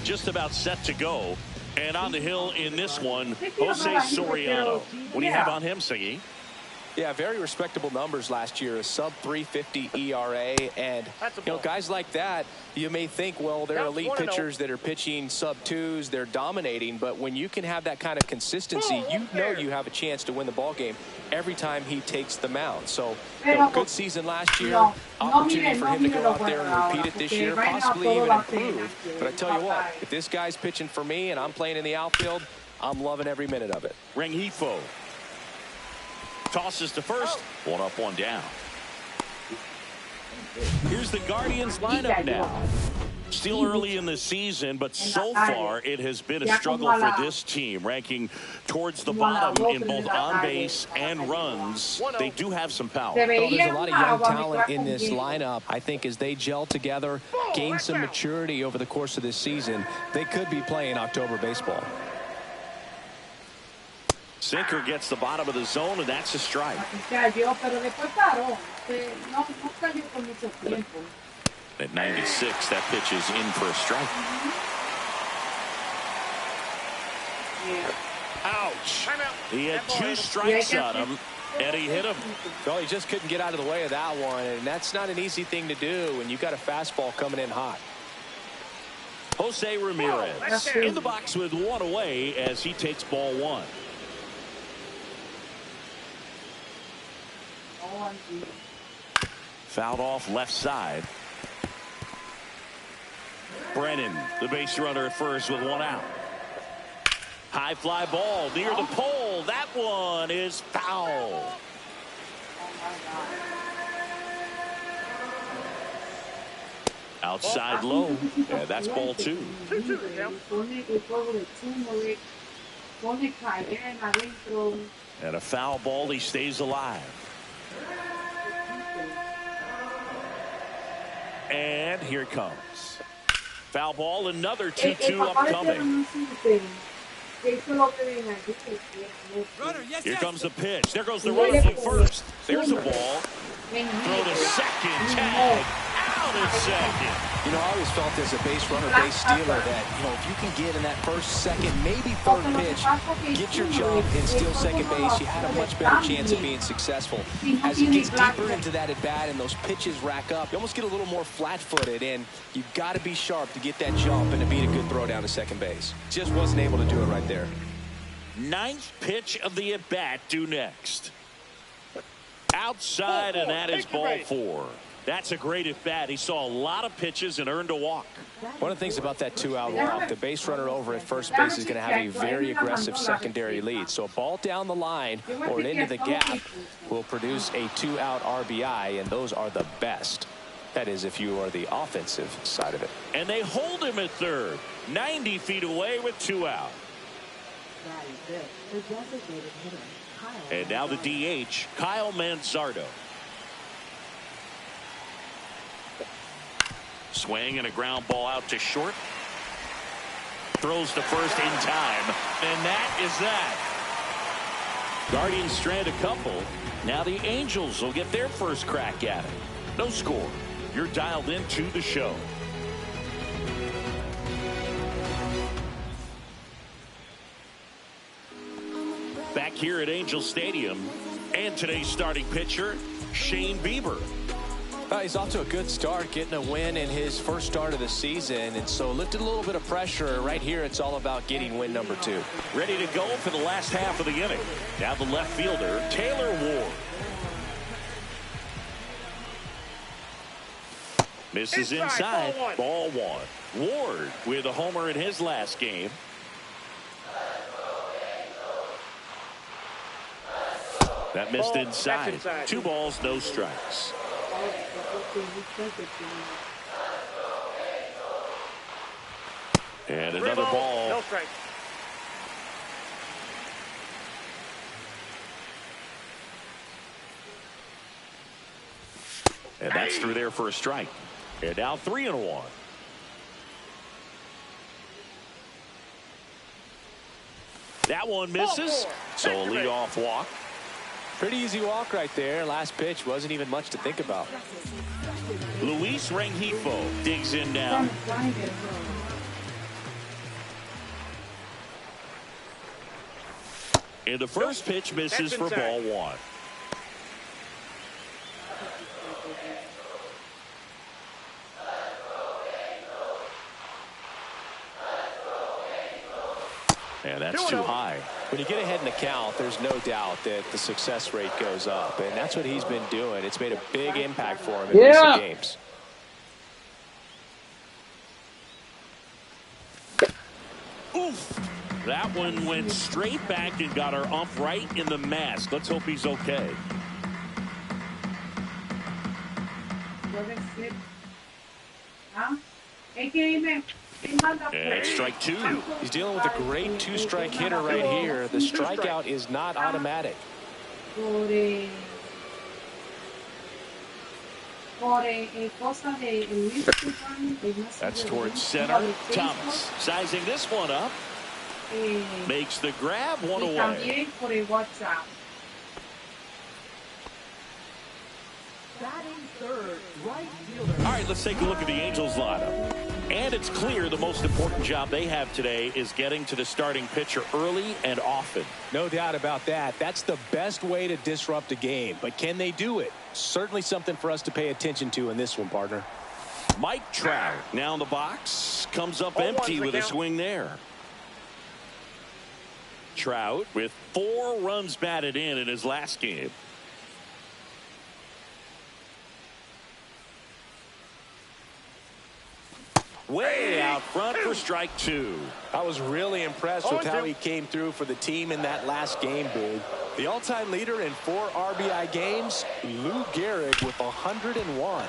Just about set to go. And on the hill in this one, Jose Soriano. What do you have on him, Siggy? Yeah, very respectable numbers last year, a sub 350 ERA, and guys like that, you may think, well, they're elite pitchers that are pitching sub twos, they're dominating, but when you can have that kind of consistency, you know you have a chance to win the ball game every time he takes the mound. So, good season last year, opportunity for him to go out there and repeat it this year, possibly even improve. But I tell you what, if this guy's pitching for me and I'm playing in the outfield, I'm loving every minute of it. Rengifo tosses to first. One up, one down. Here's the Guardians lineup now. Still early in the season, but so far it has been a struggle for this team, ranking towards the bottom in both on base and runs. They do have some power. Well, there's a lot of young talent in this lineup. I think as they gel together, gain some maturity over the course of this season, they could be playing October baseball. Sinker gets the bottom of the zone, and that's a strike. At 96, that pitch is in for a strike. Ouch. He had two strikes on him, and he hit him. Well, he just couldn't get out of the way of that one, and that's not an easy thing to do when you've got a fastball coming in hot. Jose Ramirez in the box with one away as he takes ball one. Fouled off left side. Brennan, the base runner at first with one out. High fly ball near the pole. That one is foul. Outside low. Yeah, that's ball two. And a foul ball. He stays alive. And here it comes. Foul ball, another 2-2 upcoming. Here comes the pitch. There goes the runner from first. There's a ball. Throw to second. Tag. Out at second. I always felt as a base runner, base stealer that, if you can get in that first, second, maybe third pitch, get your jump and steal second base, you had a much better chance of being successful. As it gets deeper into that at-bat and those pitches rack up, you almost get a little more flat-footed, and you've got to be sharp to get that jump and to beat a good throw down to second base. Just wasn't able to do it right there. Ninth pitch of the at-bat due next. Outside, and that is ball four. That's a great at-bat. He saw a lot of pitches and earned a walk. One of the things about that two-out walk, the base runner over at first base is going to have a very aggressive secondary lead. So a ball down the line or an into the gap will produce a two-out RBI, and those are the best. That is, if you are the offensive side of it. And they hold him at third, 90 feet away with two out. And now the DH, Kyle Manzardo. Swing and a ground ball out to short. Throws to first in time. And that is that. Guardians strand a couple. Now the Angels will get their first crack at it. No score. You're dialed into the show. Back here at Angel Stadium. And today's starting pitcher, Shane Bieber. He's off to a good start, getting a win in his first start of the season, and so lifted a little bit of pressure. Right here, it's all about getting win number 2. Ready to go for the last half of the inning. Now the left fielder, Taylor Ward. Misses inside, ball one. Ward with a homer in his last game. That missed inside. 2 balls, no strikes. And another ball. No strike. And that's through there for a strike. And now 3-1. That one misses. So a leadoff walk. Pretty easy walk right there. Last pitch wasn't even much to think about. Luis Rengifo digs in now. And the first pitch misses for ball one. And that's too high. When you get ahead in the count, there's no doubt that the success rate goes up. And that's what he's been doing. It's made a big impact for him in recent games. Oof. That one went straight back and got our ump right in the mask. Let's hope he's okay. And strike two. He's dealing with a great two-strike hitter right here. The strikeout is not automatic. That's towards center. Thomas sizing this one up. Makes the grab, one away. All right, let's take a look at the Angels lineup. And it's clear the most important job they have today is getting to the starting pitcher early and often. No doubt about that. That's the best way to disrupt a game. But can they do it? Certainly something for us to pay attention to in this one, partner. Mike Trout now in the box. Comes up empty with a swing there. Trout with 4 runs batted in his last game. Way out front for strike 2. I was really impressed with how he came through for the team in that last game, Boog. The all-time leader in 4 RBI games, Lou Gehrig with 101.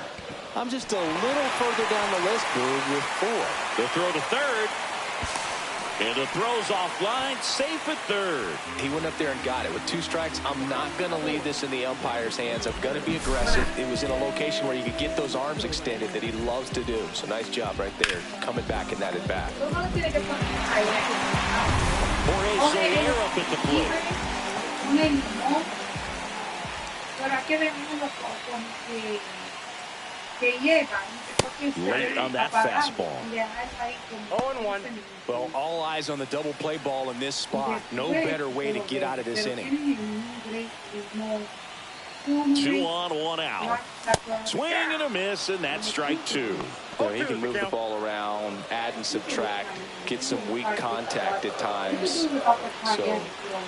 I'm just a little further down the list, Boog, with 4. The throw to third. And the throw's offline, safe at third. He went up there and got it. With 2 strikes, I'm not going to leave this in the umpire's hands. I'm going to be aggressive. It was in a location where you could get those arms extended that he loves to do. So nice job right there, coming back in that at-bat. Jorge Soler up at the plate. Late on that fastball. 0-1. Well, all eyes on the double play ball in this spot. No better way to get out of this inning. 2 on, 1 out. Swing and a miss, and that's strike 2. Well, he can move the ball around, add and subtract, get some weak contact at times. So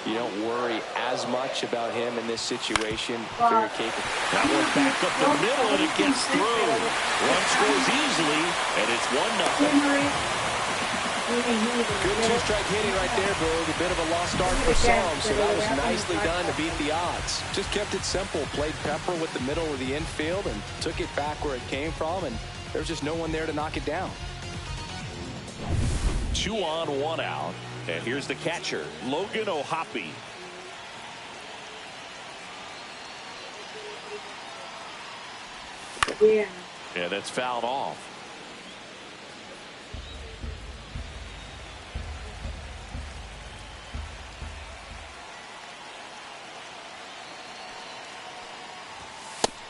you don't worry as much about him in this situation. Very capable. That one back up the middle, and it gets through. One scores easily, and it's 1-0. Good 2-strike hitting right there, Boog. A bit of a lost start for some, so that was nicely done to beat the odds. Just kept it simple. Played pepper with the middle of the infield and took it back where it came from, and there's just no one there to knock it down. 2 on, 1 out. And here's the catcher, Logan O'Hoppe. Yeah, that's fouled off.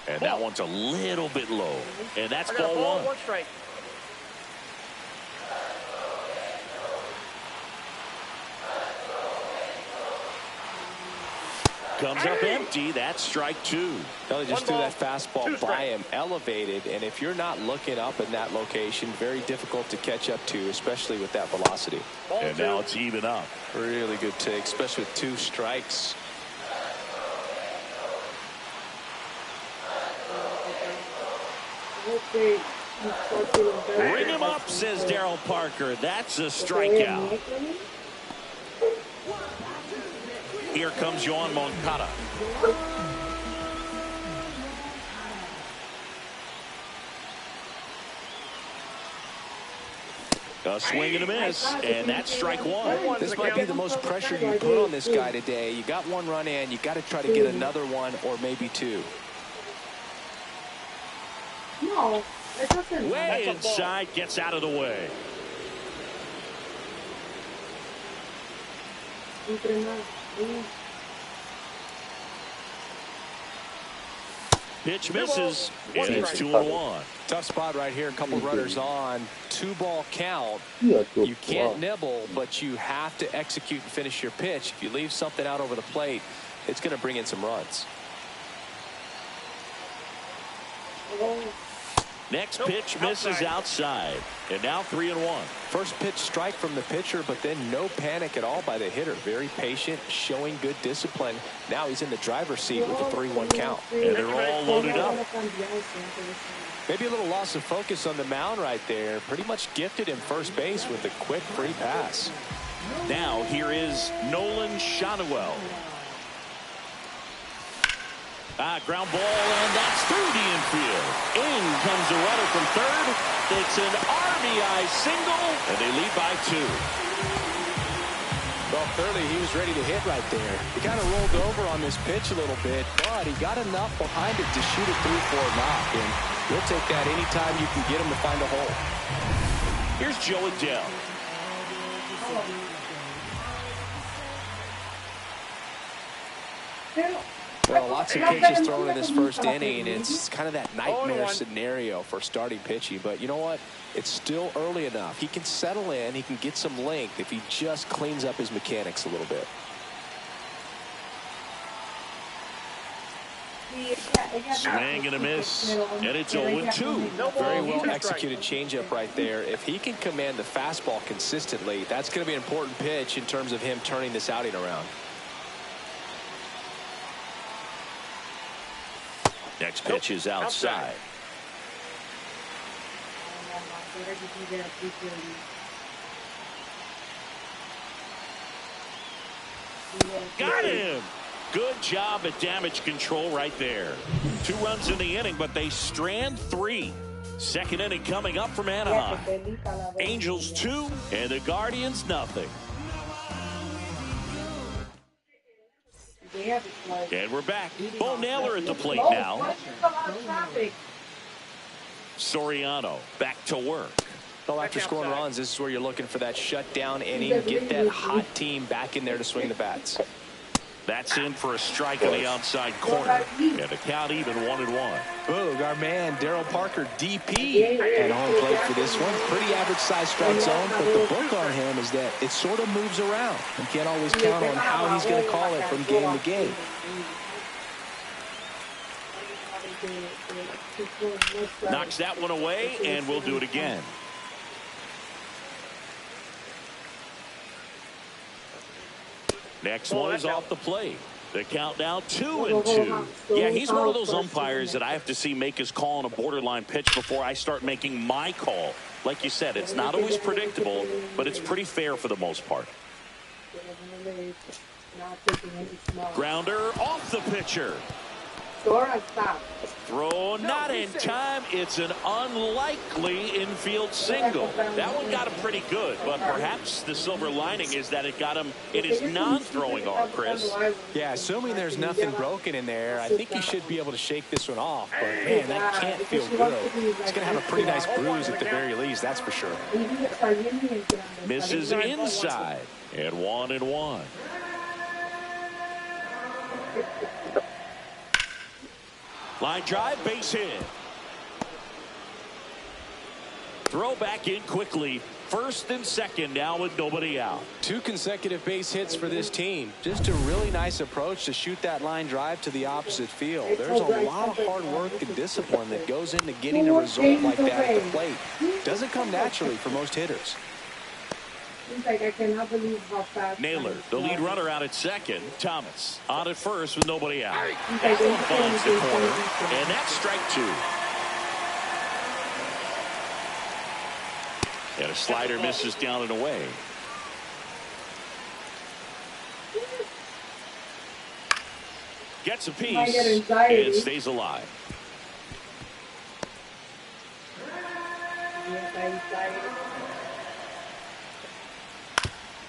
And that one's a little bit low. And that's ball 1. 1 strike. Comes up empty. That's strike 2. They just threw that fastball by him, elevated, and if you're not looking up in that location, very difficult to catch up to, especially with that velocity. And now it's even up. Really good take, especially with 2 strikes. Ring him up, says Daryl Parker. That's a strikeout. Here comes Yoan Moncada. A swing and a miss, and that's strike 1. This might be the most pressure you put on this guy today. You got 1 run in, you got to try to get another one or maybe 2. No, it doesn't. Way inside, gets out of the way. Pitch misses, and it's 2-1. Tough spot right here. A couple runners on. 2-ball count. You can't nibble, but you have to execute and finish your pitch. If you leave something out over the plate, it's going to bring in some runs. Next pitch misses outside, and now 3-1. First pitch strike from the pitcher, but then no panic at all by the hitter. Very patient, showing good discipline. Now he's in the driver's seat with a 3-1 count. And they're all loaded up. Maybe a little loss of focus on the mound right there. Pretty much gifted him first base with a quick free pass. Now here is Nolan Shanuel. Ground ball, and that's through the infield. In comes a runner from third. It's an RBI single, and they lead by 2. Well, clearly he was ready to hit right there. He kind of rolled over on this pitch a little bit, but he got enough behind it to shoot it through for a knock, and he'll take that anytime you can get him to find a hole. Here's Joe Adele. Well, lots of pitches thrown in this first inning, and it's kind of that nightmare scenario for starting pitching. But you know what? It's still early enough. He can settle in. He can get some length if he just cleans up his mechanics a little bit. Swing and a miss, and it's 0-2. Very well executed changeup right there. If he can command the fastball consistently, that's going to be an important pitch in terms of him turning this outing around. Next pitch is outside. Got him. Good job at damage control right there. 2 runs in the inning, but they strand 3. Second inning coming up from Anaheim. Angels 2 and the Guardians nothing. And we're back. Bo Naylor at the plate now. Soriano back to work. Well, after scoring runs, this is where you're looking for that shutdown inning. Get that hot team back in there to swing the bats. That's in for a strike on the outside corner. And the count even 1-1. Boog, our man Daryl Parker, DP, at home plate for this one. Pretty average size strike zone, but the book on him is that it sort of moves around. You can't always count on how he's going to call it from game to game. Knocks that one away, and we'll do it again. Next one is off the plate. The count now 2-2. Yeah, he's one of those umpires that I have to see make his call on a borderline pitch before I start making my call. Like you said, it's not always predictable, but it's pretty fair for the most part. Grounder off the pitcher. Throw not in time. It's an unlikely infield single. That one got him pretty good, but perhaps the silver lining is that it got him in his non-throwing arm, Chris. Yeah, assuming there's nothing broken in there, I think he should be able to shake this one off. But, man, that can't feel good. He's going to have a pretty nice bruise at the very least, that's for sure. Misses inside, and 1-1. Line drive, base hit. Throw back in quickly. First and second now with nobody out. 2 consecutive base hits for this team. Just a really nice approach to shoot that line drive to the opposite field. There's a lot of hard work and discipline that goes into getting a result like that at the plate. Doesn't come naturally for most hitters. Like, I cannot believe how fast Naylor, the lead runner out at second. Thomas on at first with nobody out. That one finds the corner, and that's strike 2. And a slider misses down and away. Gets a piece and stays alive.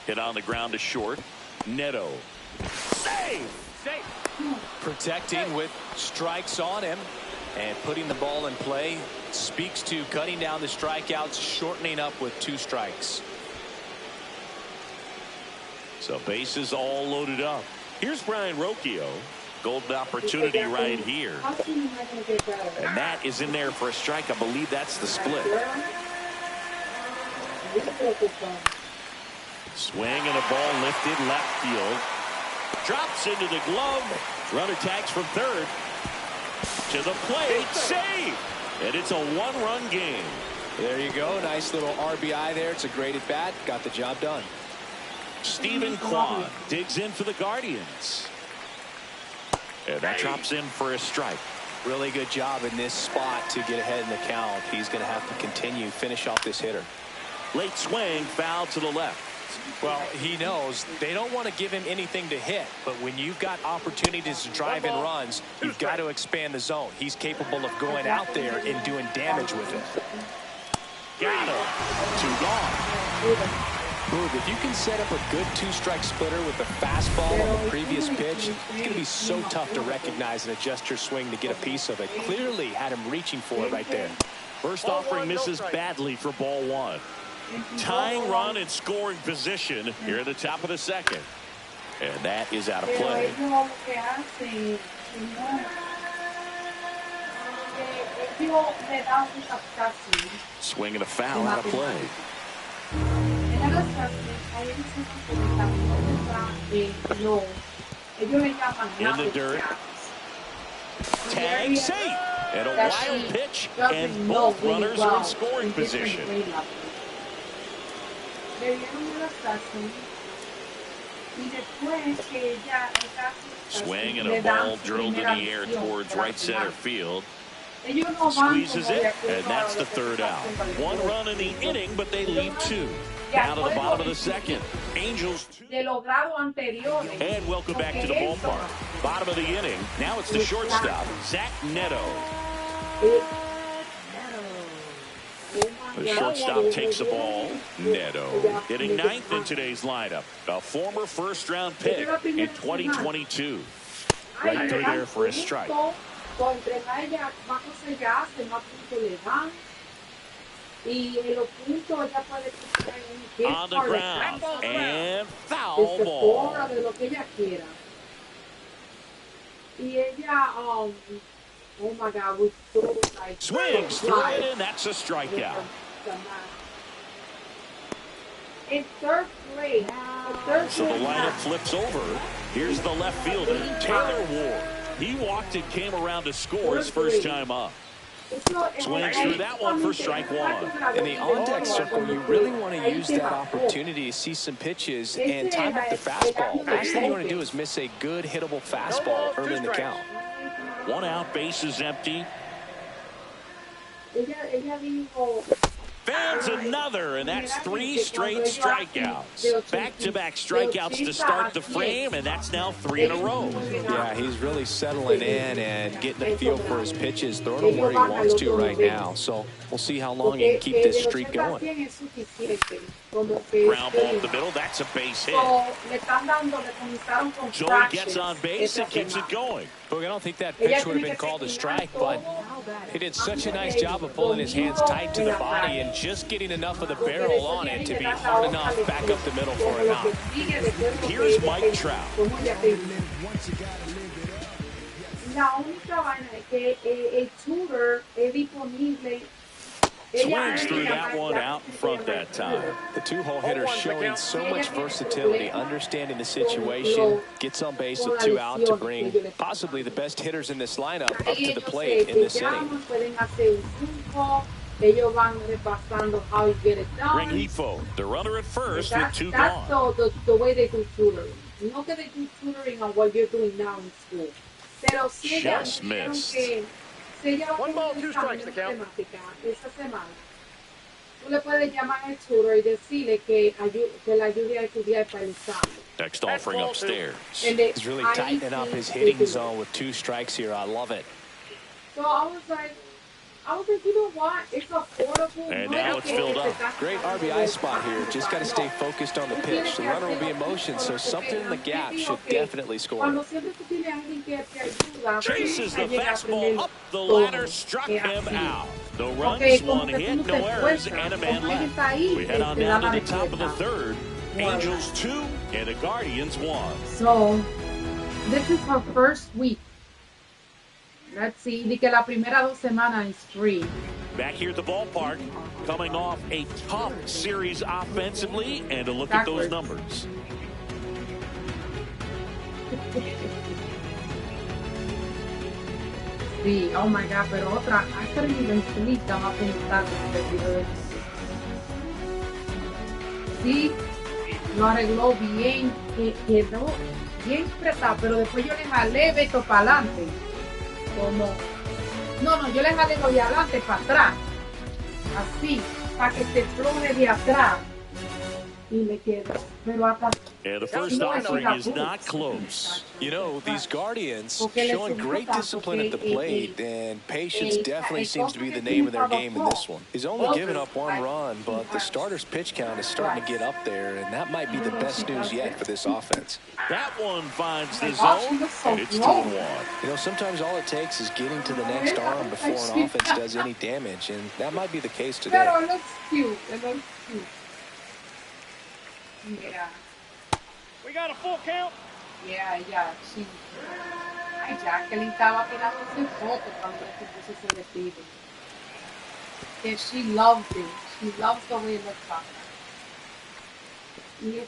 Hit on the ground to short. Neto. Save! Protecting with strikes on him and putting the ball in play. Speaks to cutting down the strikeouts, shortening up with 2 strikes. So bases all loaded up. Here's Brian Rocchio. Golden opportunity right here. And that is in there for a strike. I believe that's the split. Swing and a ball lifted left field. Drops into the glove. Runner tags from third. To the plate. Save. And it's a one-run game. There you go. Nice little RBI there. It's a great at-bat. Got the job done. Stephen Kwan digs in for the Guardians. And that drops in for a strike. Really good job in this spot to get ahead in the count. He's going to have to continue, finish off this hitter. Late swing, foul to the left. Well, he knows they don't want to give him anything to hit, but when you've got opportunities to drive in runs, you've got to expand the zone. He's capable of going out there and doing damage with it. Got him. 2 gone. Boog, if you can set up a good 2-strike splitter with the fastball on the previous pitch, it's going to be so tough to recognize and adjust your swing to get a piece of it. Clearly had him reaching for it right there. First offering misses badly for ball 1. Tying run in scoring position here at the top of the second. And that is out of play. Swing and a foul out of play. In the dirt. Tag safe. And a wild pitch. And both runners are in scoring position. Swing and a ball drilled in the air towards right center field. Squeezes it, and that's the third out. 1 run in the inning, but they leave 2. Down to the bottom of the second. Angels 2. And welcome back to the ballpark. Bottom of the inning. Now it's the shortstop, Zach Neto. The shortstop takes the ball. Neto hitting 9th in today's lineup. A former first-round pick in 2022. Right through there for a strike. On the ground. And foul ball. Oh my God, we so like swings through it, and that's a strikeout. In third place. So the lineup flips over. Here's the left fielder, Taylor Ward. He walked and came around to score his first time up. Swings through that one for strike 1. In the on-deck circle, you really want to use that opportunity to see some pitches and time up the fastball. Last thing you want to do is miss a good hittable fastball early in the count. 1 out, base is empty. Fans another, and that's 3 straight strikeouts. Back-to-back strikeouts to start the frame, and that's now 3 in a row. Yeah, he's really settling in and getting a feel for his pitches, throwing them where he wants to right now. So we'll see how long he can keep this streak going. Ground ball up the middle, that's a base hit. Joey gets on base and keeps it going. Boog, I don't think that pitch would have been called a strike, but he did such a nice job of pulling his hands tight to the body and just getting enough of the barrel on it to be hard enough back up the middle for an out. Here's Mike Trout. La única vaina es que el shooter es disponible. Swings through that one out in front that time. The 2-hole hitter showing so much versatility, understanding the situation, gets on base with 2 out to bring possibly the best hitters in this lineup up to the plate in this inning. Rengifo, the runner at first with 2 gone. That's the way they do tutoring. No que they do tutoring on what you're doing now in school. Pero sí just missed. 1 ball, 2 strikes the count. Esta semana, tú le puedes llamar al tutor y decirle que le ayude a estudiar para el examen. Next offering upstairs. He's really tightening up his hitting zone with 2 strikes here. I love it. So I was like, you know what? It's affordable. And now it's filled up. Great RBI spot here. Just got to stay focused on the pitch. The runner will be in motion, so something in the gap should definitely score. Chases the fastball up the ladder, struck him out. No runs, 1 hit, no errors, and a man left. We head on down to the top of the third. Angels 2 and the Guardians 1. So This is her first week. Let's see. Di que la primera 2 semanas is free. Back here at the ballpark, coming off a tough series offensively, and a look at those numbers. Sí, oh my God, pero otra, I couldn't even sleep, estaba pensando en el video de eso. Sí, lo arregló bien, quedó bien apretado, pero después yo le jalé Beto para adelante, como, no, yo le jalé lo de adelante para atrás, así, para que se floje de atrás, y me quedó, pero hasta... And the first offering is not close. You know, these Guardians showing great discipline at the plate, and patience definitely seems to be the name of their game in this one. He's only given up 1 run, but the starter's pitch count is starting to get up there, and that might be the best news yet for this offense. That one finds the zone, and it's 2-1. You know, sometimes all it takes is getting to the next arm before an offense does any damage, and that might be the case today. Pero it looks cute, it looks cute. Yeah. We got a full count. Yeah, she. Ay, Jacqueline estaba tirándose fotos cuando se puso ese vestido. Que she loves it. She loves the way it looks on her.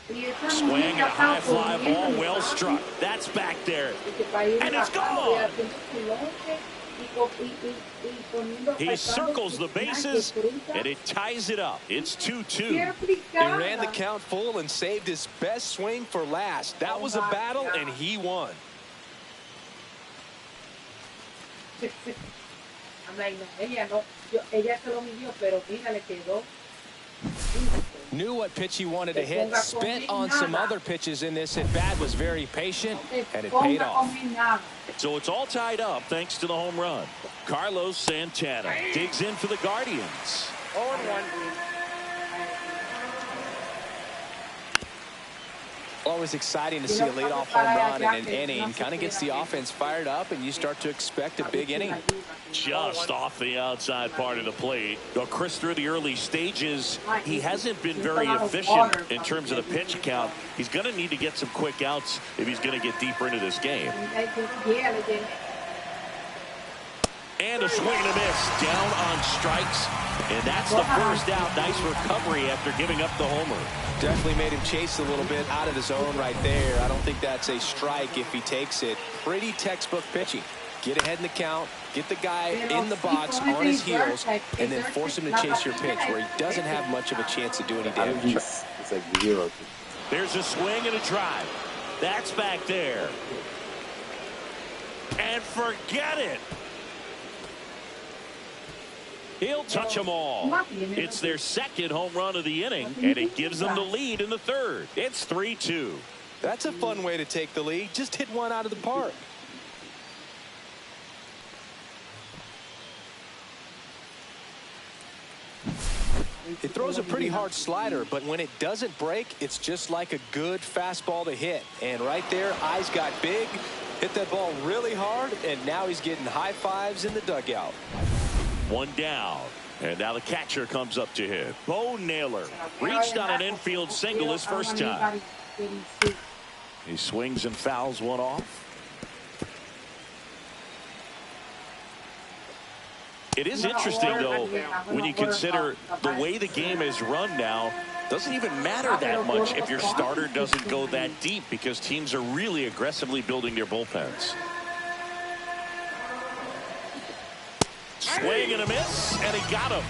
Y esa Swing and a high fly ball, well struck. That's back there. And it's gone. He circles the bases, and it ties it up. It's 2-2. He ran the count full and saved his best swing for last. That was a battle, and he won. Knew what pitch he wanted to hit, spent on some other pitches in this at bat, was very patient, and it paid off. So it's all tied up thanks to the home run. Carlos Santana digs in for the Guardians. 0-1. Always exciting to see a leadoff home run in an inning. Kind of gets the offense fired up, and you start to expect a big inning. Just off the outside part of the plate. Though Chris, through the early stages, he hasn't been very efficient in terms of the pitch count. He's going to need to get some quick outs if he's going to get deeper into this game. And a swing and a miss, down on strikes, and that's the first out. Nice recovery after giving up the homer. Definitely made him chase a little bit out of the zone right there. I don't think that's a strike if he takes it. Pretty textbook pitching. Get ahead in the count, get the guy in the box on his heels, and then force him to chase your pitch where he doesn't have much of a chance to do any damage. It's like 0. There's a swing and a drive. That's back there. And forget it. He'll touch them all. It's their second home run of the inning, and it gives them the lead in the third. It's 3-2. That's a fun way to take the lead. Just hit one out of the park. It throws a pretty hard slider, but when it doesn't break, it's just like a good fastball to hit. And right there, eyes got big, hit that ball really hard, and now he's getting high fives in the dugout. One down, and now the catcher comes up to hit. Bo Naylor reached on an infield single his first time. He swings and fouls one off. It is interesting, though, when you consider the way the game is run now. Doesn't even matter that much if your starter doesn't go that deep, because teams are really aggressively building their bullpens. Swing and a miss, and he got him.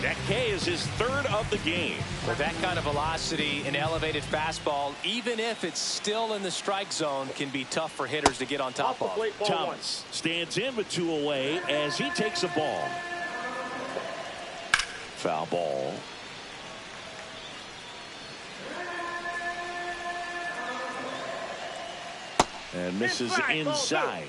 That K is his third of the game. With that kind of velocity, an elevated fastball, even if it's still in the strike zone, can be tough for hitters to get on top of. Thomas stands in with 2 away as he takes a ball. Foul ball. And misses inside.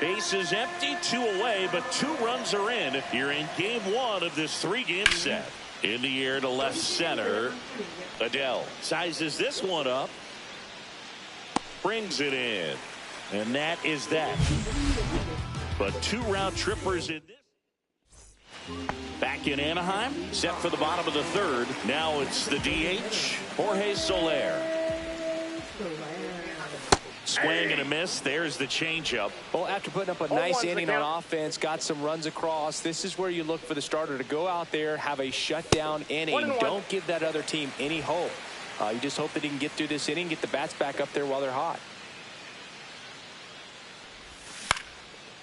Base is empty, 2 away, but 2 runs are in. You're in game 1 of this 3-game set. In the air to left center. Adele sizes this one up. Brings it in. And that is that. But 2 round trippers in this. Back in Anaheim, set for the bottom of the 3rd. Now it's the DH, Jorge Soler. swing and a miss. There's the changeup. Well, after putting up a nice inning on offense, got some runs across, this is where you look for the starter to go out there, have a shutdown inning. Don't give that other team any hope. You just hope that he can get through this inning, get the bats back up there while they're hot.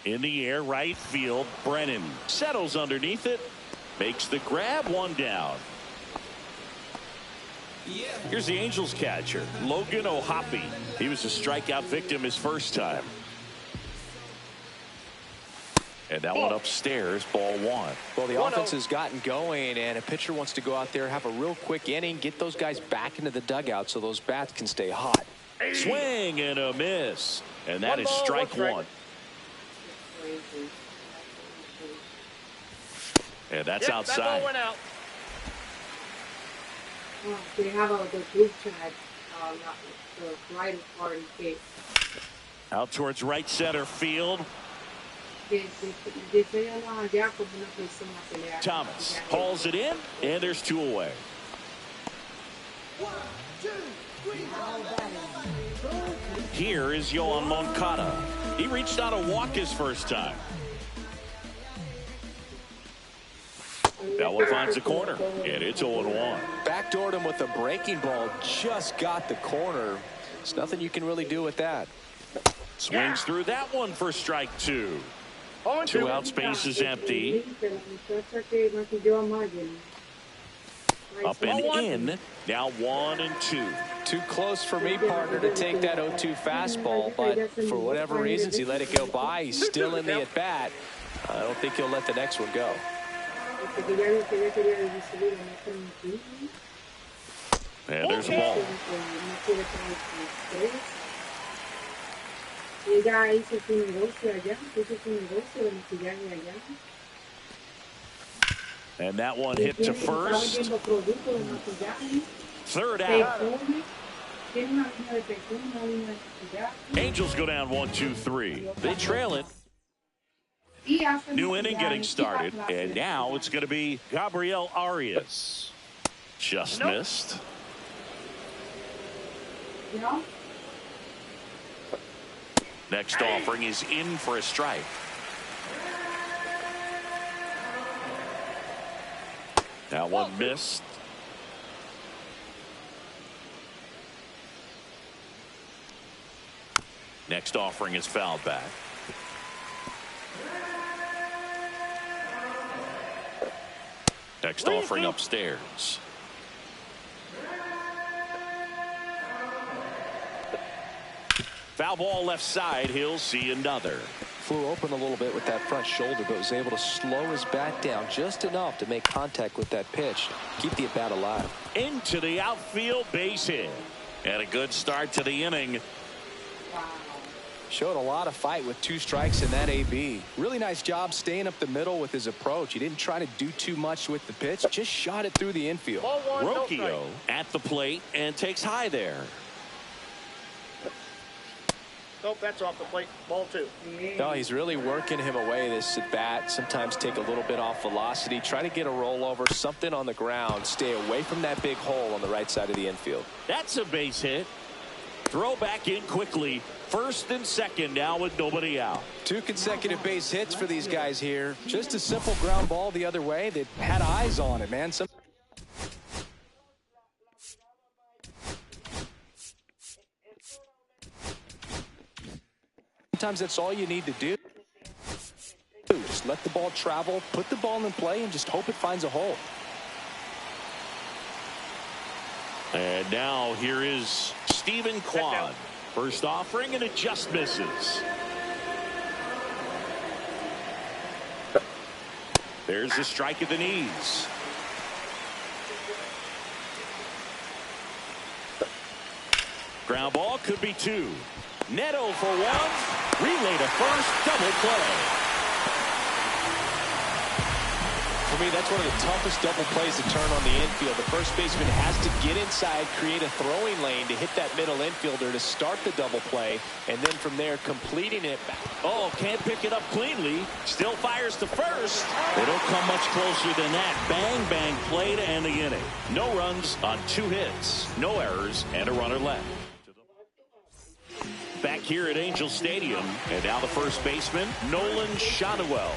In the air, right field. Brennan settles underneath it. Makes the grab, one down. Here's the Angels catcher, Logan O'Hoppe. He was a strikeout victim his first time. And that one upstairs, ball one. Well, the offense has gotten going, and a pitcher wants to go out there, have a real quick inning, get those guys back into the dugout so those bats can stay hot. Swing and a miss. And that is strike one. And that's outside. That ball went out. They have the group chat, the writer party case. Out towards right center field. Thomas hauls it in, and there's two away. 1, 2, 3. Here is Yohan Moncada. He reached out a walk his first time. That one finds the corner, and it's 0-1. Backdoored him with a breaking ball, just got the corner. There's nothing you can really do with that. Swings through that one for strike two. 2 out, space is empty. Up and in. Now 1 and 2. Too close for me, partner, to take that 0-2 fastball, but for whatever reasons he let it go by. He's still in the at-bat. I don't think he'll let the next one go. And there's a ball. And that one hit to first. Third out. Angels go down 1-2-3. They trail it. New inning getting started, and now it's going to be Gabriel Arias. Just missed. Next offering is in for a strike. That one missed. Next offering is fouled back. Next offering upstairs. Foul ball left side. He'll see another. Flew open a little bit with that front shoulder, but was able to slow his bat down just enough to make contact with that pitch. Keep the at-bat alive. Into the outfield, base hit. And a good start to the inning. Showed a lot of fight with 2 strikes in that AB. Really nice job staying up the middle with his approach. He didn't try to do too much with the pitch, just shot it through the infield. Rocchio at the plate and takes high there. Nope, that's off the plate. Ball 2. No, he's really working him away this at bat. Sometimes take a little bit off velocity. Try to get a rollover, something on the ground. Stay away from that big hole on the right side of the infield. That's a base hit. Throw back in quickly. First and second now with nobody out. 2 consecutive base hits for these guys here. Just a simple ground ball the other way. They had eyes on it, man. Sometimes that's all you need to do. Just let the ball travel, put the ball in play, and just hope it finds a hole. And now here is Stephen Kwan. First offering, and it just misses. There's the strike at the knees. Ground ball could be 2. Neto for 1. Relay to first. Double play. For me, that's one of the toughest double plays to turn on the infield. The first baseman has to get inside, create a throwing lane to hit that middle infielder to start the double play, and then from there completing it. Oh, can't pick it up cleanly. Still fires to first. They don't come much closer than that. Bang, bang play to end the inning. No runs on 2 hits, no errors, and a runner left. Back back here at Angel Stadium. And now the first baseman, Nolan Shotwell.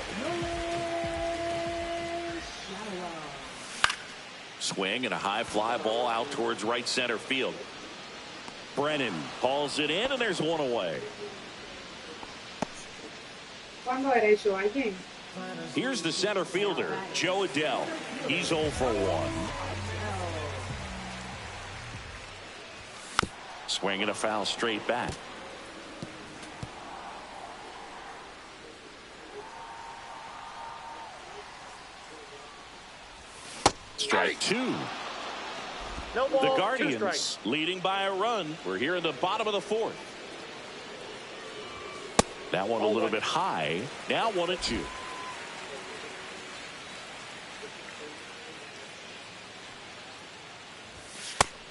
Swing and a high fly ball out towards right center field. Brennan hauls it in, and there's one away. Here's the center fielder, Joe Adell. He's 0 for 1. Swing and a foul straight back. Strike 2. No ball, The 2 Guardians strikes. leading by a run. We're here in the bottom of the 4th. That one a little bit high. Now 1-2.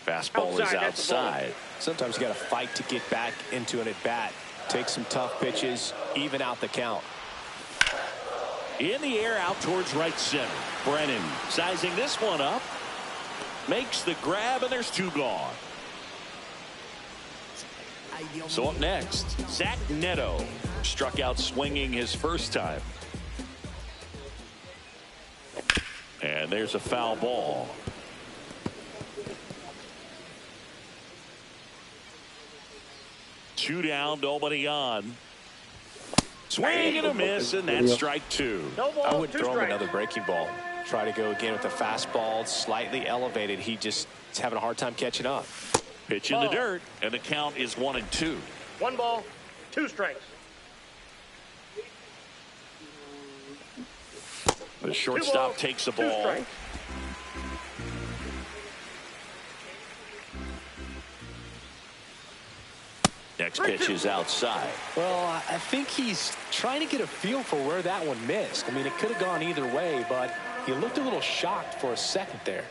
Fastball is outside. Sometimes you got to fight to get back into an at-bat. Take some tough pitches, even out the count. In the air out towards right center. Brennan sizing this one up. Makes the grab, and there's 2 gone. So up next, Zach Neto. Struck out swinging his first time. And there's a foul ball. Two down, nobody on. Swing and a miss, and that's strike 2. No ball, I would 2 throw him strikes. another breaking ball. Try to go again with the fastball, slightly elevated. He just is having a hard time catching up. Pitch in the dirt, and the count is 1-2. 1 ball, 2 strikes. The shortstop takes the 2 ball. strikes. Next pitch is outside. Well, I think he's trying to get a feel for where that one missed. I mean, it could have gone either way, but he looked a little shocked for a second there.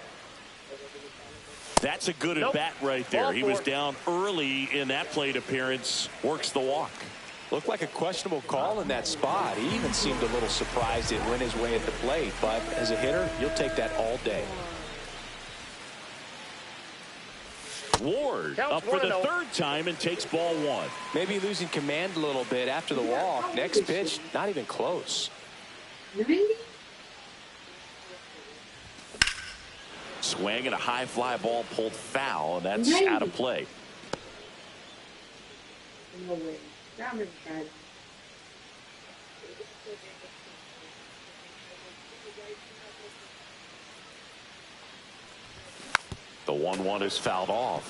That's a good at bat right there. He was down early in that plate appearance. Works the walk. Looked like a questionable call in that spot. He even seemed a little surprised it went his way at the plate, but as a hitter, you'll take that all day. Ward up for the 3rd time and takes ball 1. Maybe losing command a little bit after the walk. Next pitch, not even close. Swing and a high fly ball pulled foul, and that's out of play. The 1-1 is fouled off.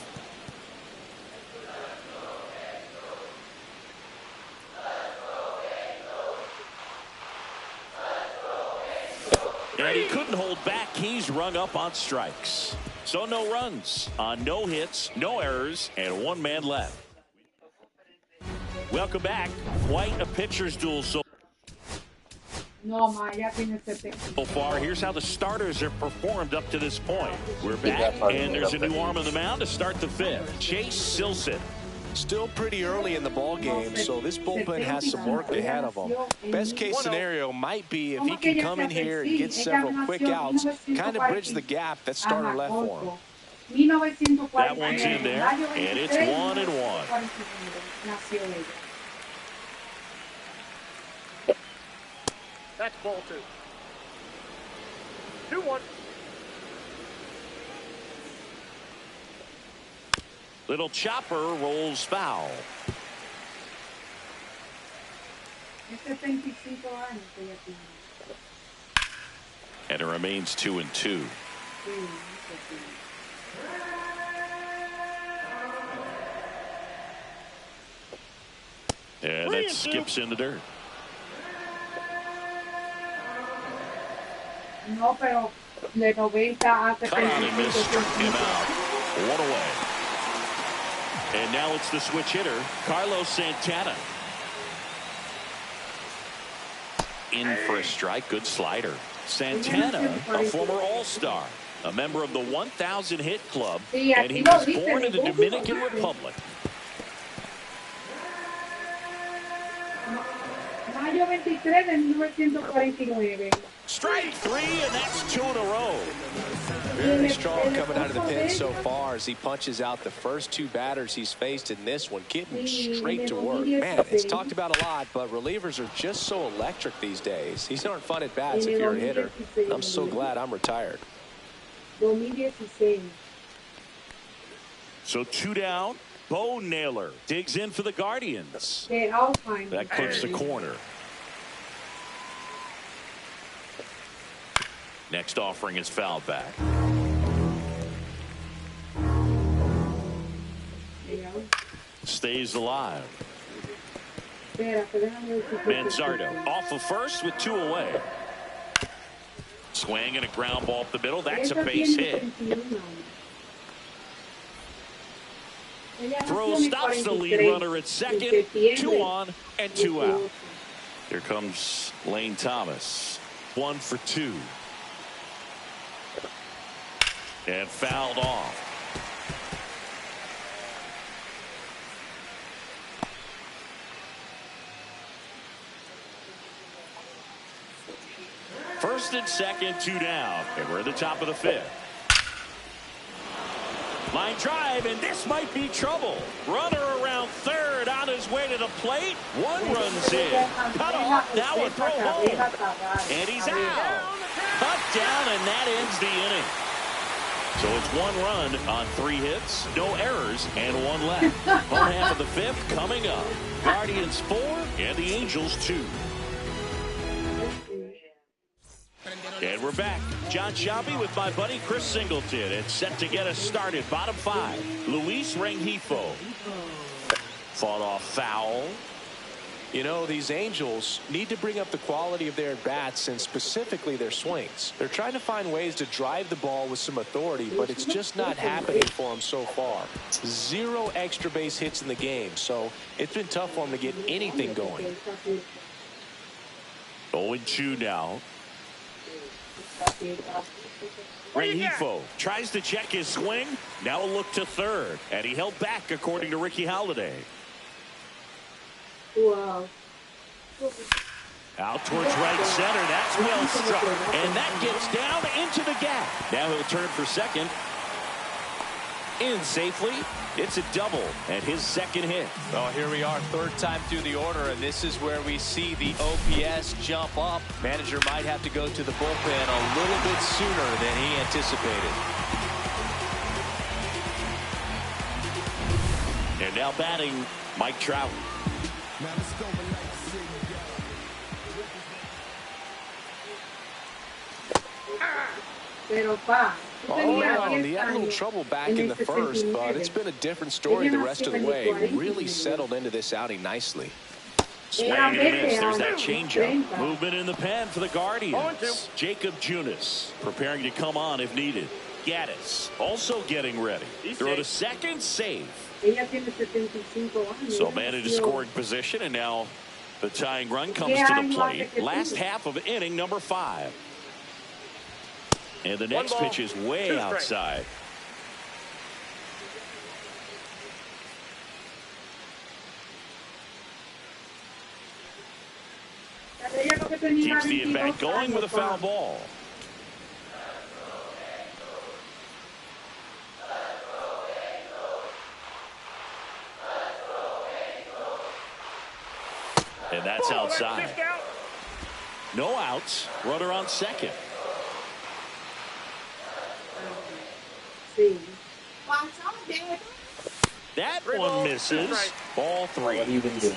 And he couldn't hold back. He's rung up on strikes. So no runs on no hits, no errors, and 1 man left. Welcome back. Quite a pitcher's duel so far. Here's how the starters have performed up to this point. We're back, and there's a new arm on the mound to start the 5th. Chase Silson. Still pretty early in the ball game, so this bullpen has some work ahead of them. Best case scenario might be if he can come in here and get several quick outs, kind of bridge the gap that starter left for him. That one's in there, and it's 1-1. That's ball 2. 2-1. Little chopper rolls foul. And it remains 2-2. And that skips in the dirt. Cut out and missed, struck him out. 1 away. And now it's the switch hitter, Carlos Santana. In for a strike. Good slider. Santana, a former All-Star, a member of the 1,000 hit club, and he was born in the Dominican Republic. Mayo 23 de 1949. Strike three, and that's 2 in a row. Very strong coming out of the pen so far as he punches out the first 2 batters he's faced in this one, getting straight to work. Man, it's talked about a lot, but relievers are just so electric these days. These aren't fun at bats if you're a hitter. I'm so glad I'm retired. 2016. So 2 down. Bo Naylor digs in for the Guardians. That clips the corner. Next offering is fouled back. Stays alive. Manzardo off of first with 2 away. Swing and a ground ball up the middle. That's a base hit. Throw stops the lead runner at second. 2 on and 2 out. Here comes Lane Thomas. 1 for 2. And fouled off. First and second, 2 down. And we're at the top of the 5th. Line drive, and this might be trouble. Runner around third on his way to the plate. 1 runs in. Cut off. Now a throw home. And he's out. Cut down, and that ends the inning. So it's 1 run on 3 hits, no errors, and 1 left. Home half of the 5th coming up. Guardians 4 and the Angels 2. And we're back. John Shelby with my buddy Chris Singleton. It's set to get us started. Bottom 5. Luis Rengifo. Fought off foul. You know, these Angels need to bring up the quality of their bats and specifically their swings. They're trying to find ways to drive the ball with some authority, but it's just not happening for them so far. 0 extra base hits in the game, so it's been tough for them to get anything going. 0-2 now. Rengifo tries to check his swing. Now a look to third, and he held back according to Ricky Holiday. Wow. Out towards right center. That's well struck. And that gets down into the gap. Now he'll turn for second. In safely. It's a double and his second hit. Well, here we are, 3rd time through the order, and this is where we see the OPS jump up. Manager might have to go to the bullpen a little bit sooner than he anticipated. And now batting Mike Trout. Oh, no, he had a little trouble back in the first, but it's been a different story the rest of the way. Really settled into this outing nicely. Swing and a miss. There's that changeup. Movement in the pen for the Guardians. Jacob Junis preparing to come on if needed. Gaddis also getting ready. Throw to second, safe. So man in scoring position, and now the tying run comes to the plate. Last half of inning number 5. And the next pitch is way outside. Keeps the at-bat going with a foul ball. And that's outside. No outs. Runner on second. That one misses. Ball 3. What have you been doing?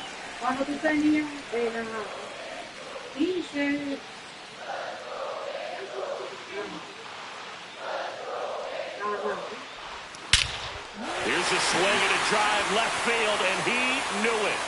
Here's a swing and a drive left field, and he knew it.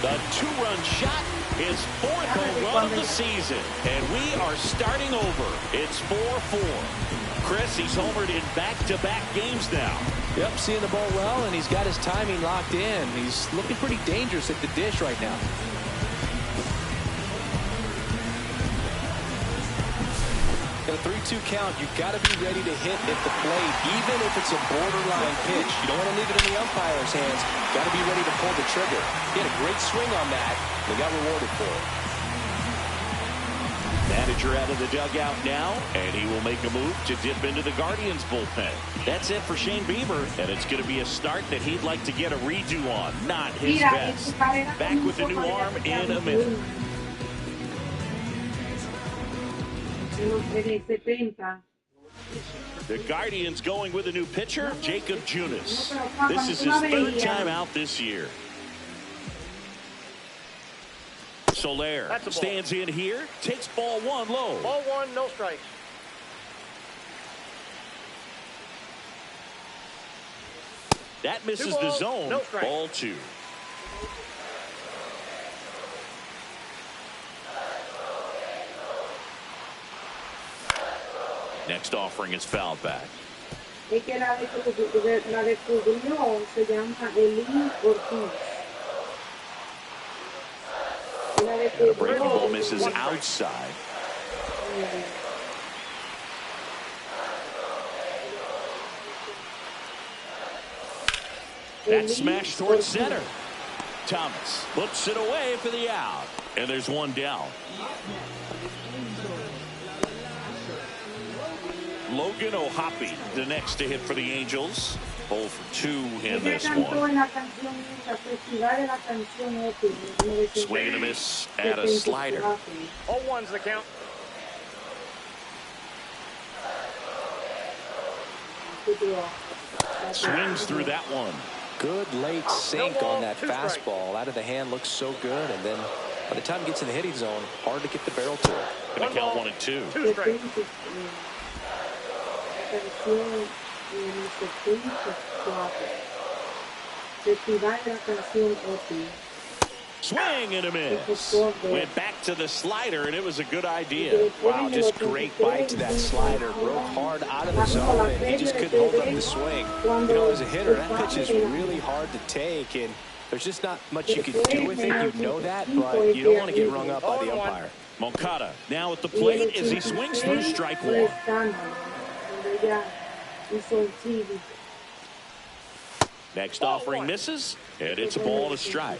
The 2-run shot, his 4th home run of the season. And we are starting over. It's 4-4. Chris, he's homered in back-to-back games now. Yep, seeing the ball well, and he's got his timing locked in. He's looking pretty dangerous at the dish right now. In a 3-2 count, you've got to be ready to hit at the plate, even if it's a borderline pitch. You don't want to leave it in the umpire's hands. Got to be ready to pull the trigger. He had a great swing on that. They got rewarded for it. Manager out of the dugout now, and he will make a move to dip into the Guardians bullpen. That's it for Shane Bieber, and it's going to be a start that he'd like to get a redo on. Not his best. Back with the new arm in a minute. The Guardians going with a new pitcher, Jacob Junis. This is his third time out this year. Soler stands in here, takes ball one low. Ball one, no strikes. That misses the zone. No strike. Ball two. Next offering is fouled back. Es que la descubrió se llama Elin Ortiz. The breaking ball misses outside. That smash towards center. Thomas looks it away for the out. And there's one down. Logan O'Hoppe, the next to hit for the Angels. 0 for 2 in this one. Swing and a miss at a slider. 0-1's the count. Swings through that one. Good late sink on that fastball. Out of the hand, looks so good. And then by the time it gets in the hitting zone, hard to get the barrel to it. Going to count 1 and 2. 2 strikes. Swing and a miss. Went back to the slider, and it was a good idea. Wow, just great bite to that slider. Broke hard out of the zone, and he just couldn't hold up the swing. You know, as a hitter, that pitch is really hard to take, and there's just not much you can do with it. You know that, but you don't want to get rung up by the umpire. Moncada now at the plate as he swings through strike one. Next offering misses, and it's a ball and a strike.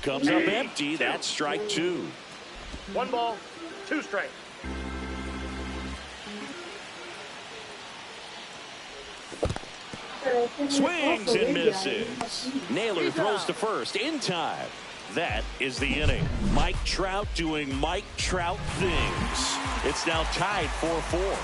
Comes up empty. That's strike 2. 1 ball, 2 strikes. Swings and misses. Naylor throws to first in time. That is the inning. Mike Trout doing Mike Trout things. It's now tied 4-4.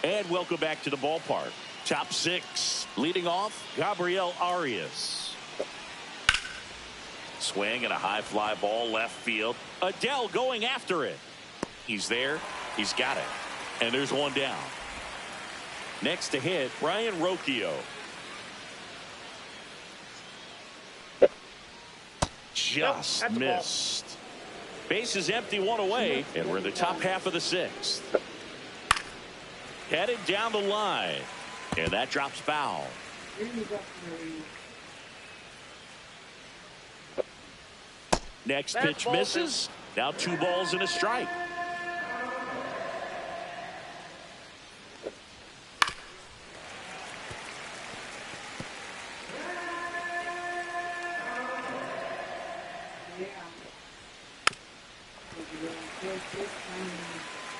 And welcome back to the ballpark. Top 6. Leading off, Gabriel Arias. Swing and a high fly ball left field. Adele going after it. He's there. He's got it. And there's one down. Next to hit, Brian Rocchio. Just missed. Base is empty, 1 away, and we're in the top half of the 6th. Headed down the line, and that drops foul. Next pitch misses. Now 2 balls and a strike.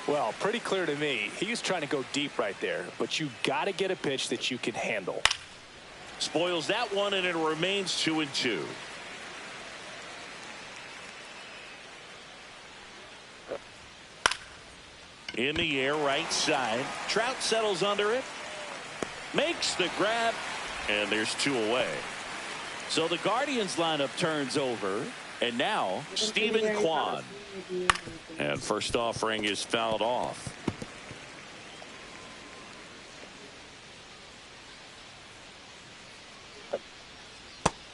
Well, pretty clear to me. He was trying to go deep right there, but you got to get a pitch that you can handle. Spoils that one, and it remains 2-2. In the air, right side. Trout settles under it. Makes the grab, and there's 2 away. So the Guardians lineup turns over, and now Stephen Kwan. And first offering is fouled off.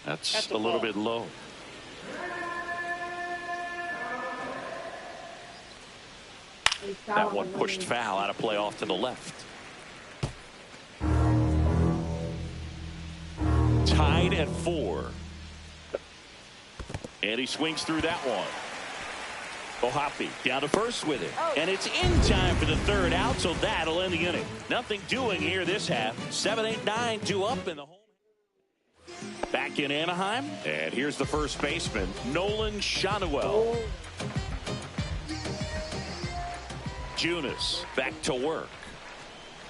That's a little bit low. That one pushed foul out of play off to the left. tied at 4. And he swings through that one. Halotv down to first with it. And it's in time for the 3rd out, so that'll end the inning. Nothing doing here this half. 7, 8, 9, 2 up in the home. Back in Anaheim, and here's the first baseman, Nolan Shanuel. Junis back to work.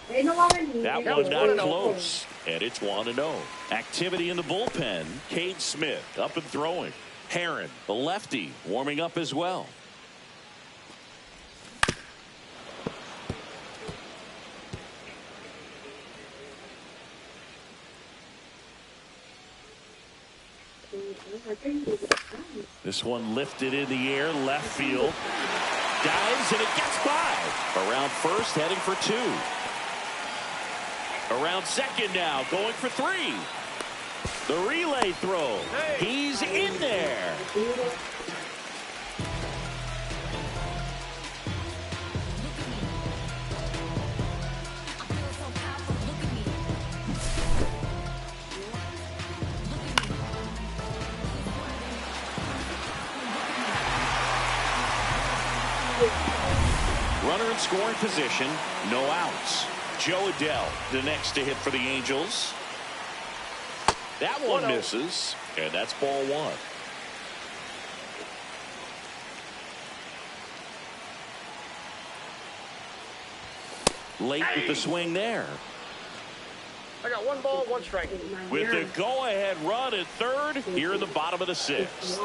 That one not close, and it's 1-0. Activity in the bullpen. Cade Smith up and throwing. Heron, the lefty, warming up as well. This one lifted in the air, left field. Dives, and it gets by. Around first, heading for 2. Around second now, going for 3. The relay throw. He's in there. Runner in scoring position, no outs. Joe Adell, the next to hit for the Angels. That one misses, and that's ball 1. Late with the swing there. I got 1 ball, 1 strike. With the go-ahead run at 3rd, here in the bottom of the 6th.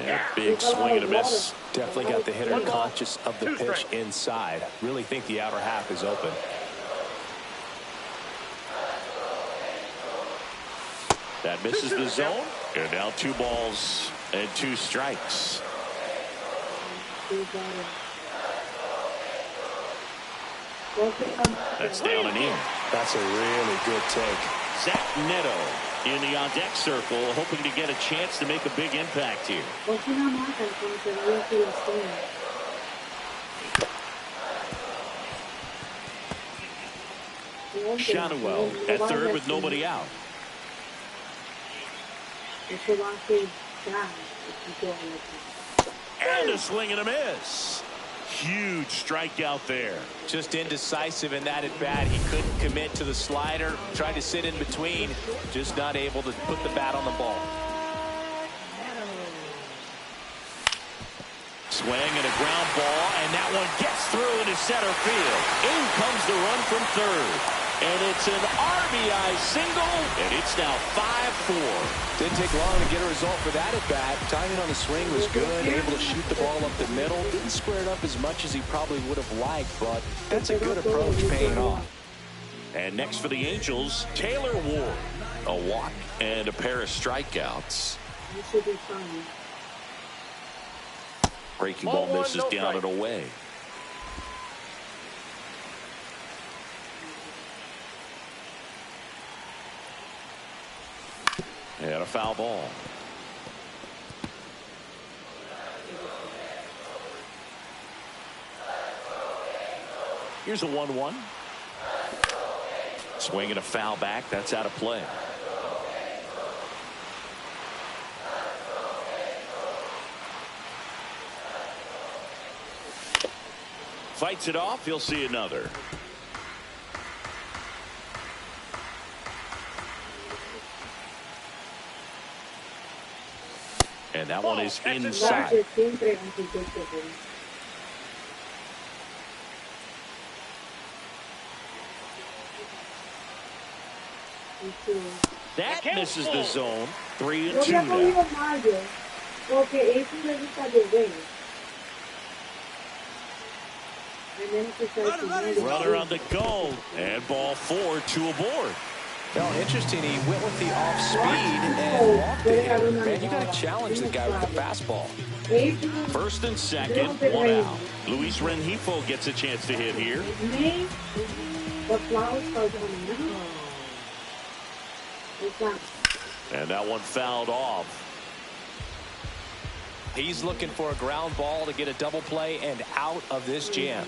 Yeah, big swing and a miss. Definitely got the hitter conscious of the pitch inside. Really think the outer half is open. That misses the zone. And now 2 balls and 2 strikes. That's down and in. That's a really good take. Zach Neto in the on-deck circle, hoping to get a chance to make a big impact here. Shanuel at 3rd with nobody out. And a swing and a miss. Huge strikeout there. Just indecisive in that at bat. He couldn't commit to the slider. Tried to sit in between. Just not able to put the bat on the ball. Swing and a ground ball, and that one gets through into center field. In comes the run from 3rd. And it's an RBI single, and it's now 5-4. Didn't take long to get a result for that at bat. Timing on the swing was good, able to shoot the ball up the middle. Didn't square it up as much as he probably would have liked, but that's a good approach paying off. And next for the Angels, Taylor Ward. A walk and a pair of strikeouts. Breaking ball misses down and away. And a foul ball. Here's a 1-1. Swing and a foul back. That's out of play. Fights it off. He'll see another. And that one is inside. That misses the zone. 3-2 now. Runner on the go. And ball 4, 2 aboard. Well, interesting. He went with the off speed and walked the hitter. Man, you got to challenge the guy with the fastball. First and second, 1 out. Luis Rengifo gets a chance to hit here. And that one fouled off. He's looking for a ground ball to get a double play and out of this jam.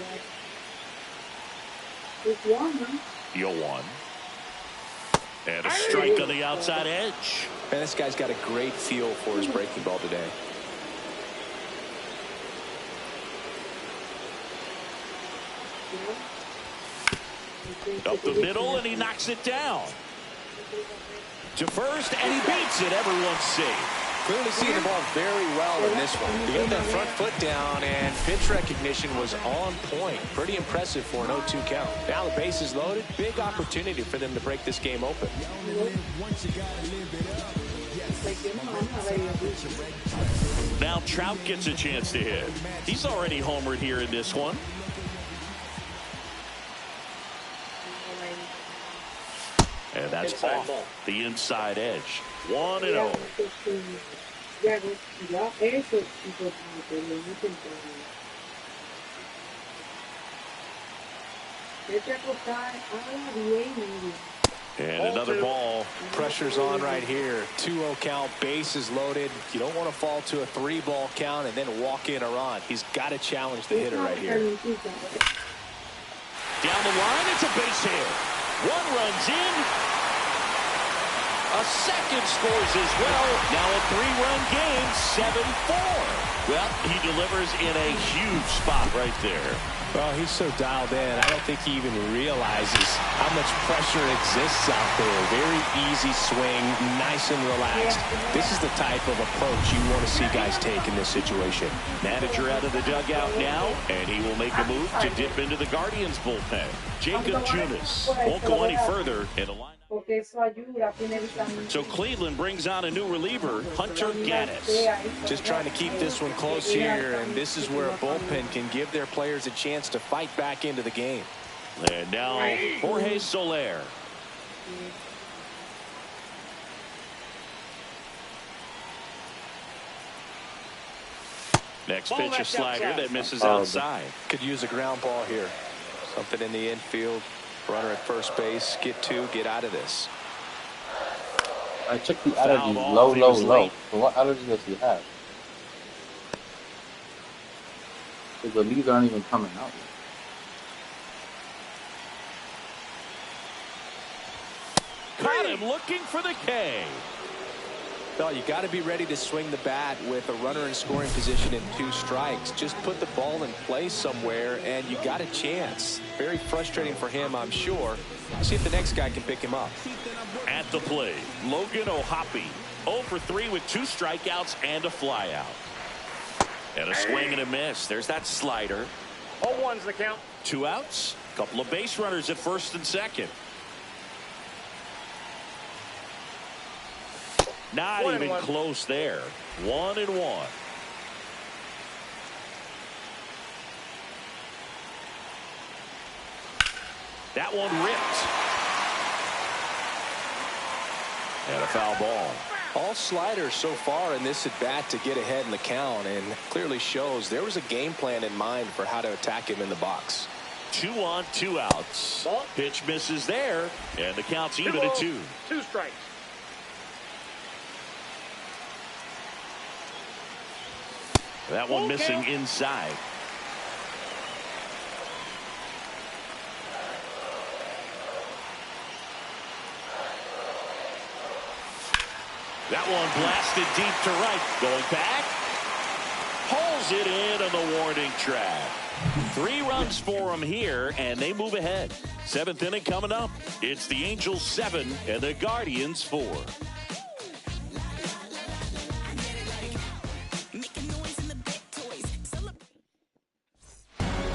0-1. And a strike on the outside edge. And this guy's got a great feel for his breaking ball today. Up the middle, and he knocks it down. To first, and he beats it. Everyone's safe. Clearly seeing the ball very well in this one. He got that front foot down, and pitch recognition was on point. Pretty impressive for an 0-2 count. Now the base is loaded. Big opportunity for them to break this game open. Now Trout gets a chance to hit. He's already homered here in this one. And that's off the inside edge. 1-0. And another ball. Pressure's on right here. 2-0 count. Base is loaded. You don't want to fall to a 3-ball count and then walk in or on. He's got to challenge the hitter right here. Down the line, it's a base hit. One runs in. A second scores as well. Now a 3-run game, 7-4. Well, he delivers in a huge spot right there. Well, he's so dialed in. I don't think he even realizes how much pressure exists out there. Very easy swing, nice and relaxed. This is the type of approach you want to see guys take in this situation. Manager out of the dugout now, and he will make a move to dip into the Guardians bullpen. Jacob Junis won't go any further in the lineup. So Cleveland brings on a new reliever, Hunter Gaddis. Just trying to keep this one close here, and this is where a bullpen can give their players a chance to fight back into the game. And now Jorge Soler. Next pitch, a slider that misses outside. Could use a ground ball here. Something in the infield. Runner at first base. Get two. Get out of this. I checked the allergies. Low. So what allergies does he have? Because the leaves aren't even coming out yet. Caught him looking for the K. No, you got to be ready to swing the bat with a runner in scoring position and 2 strikes. Just put the ball in play somewhere, and you got a chance. Very frustrating for him, I'm sure. See if the next guy can pick him up. At the plate, Logan O'Hoppe. 0 for 3 with 2 strikeouts and a flyout. And a swing and a miss. There's that slider. 0-1's the count. 2 outs. Couple of base runners at first and second. Not even close there. 1-1. That one ripped. And a foul ball. All sliders so far in this at bat to get ahead in the count, and clearly shows there was a game plan in mind for how to attack him in the box. 2 on, 2 outs. Pitch misses there, and the count's even at 2. 2 strikes. That one missing inside. That one blasted deep to right. Going back. Pulls it in on the warning track. 3 runs for him here, and they move ahead. 7th inning coming up. It's the Angels 7 and the Guardians 4.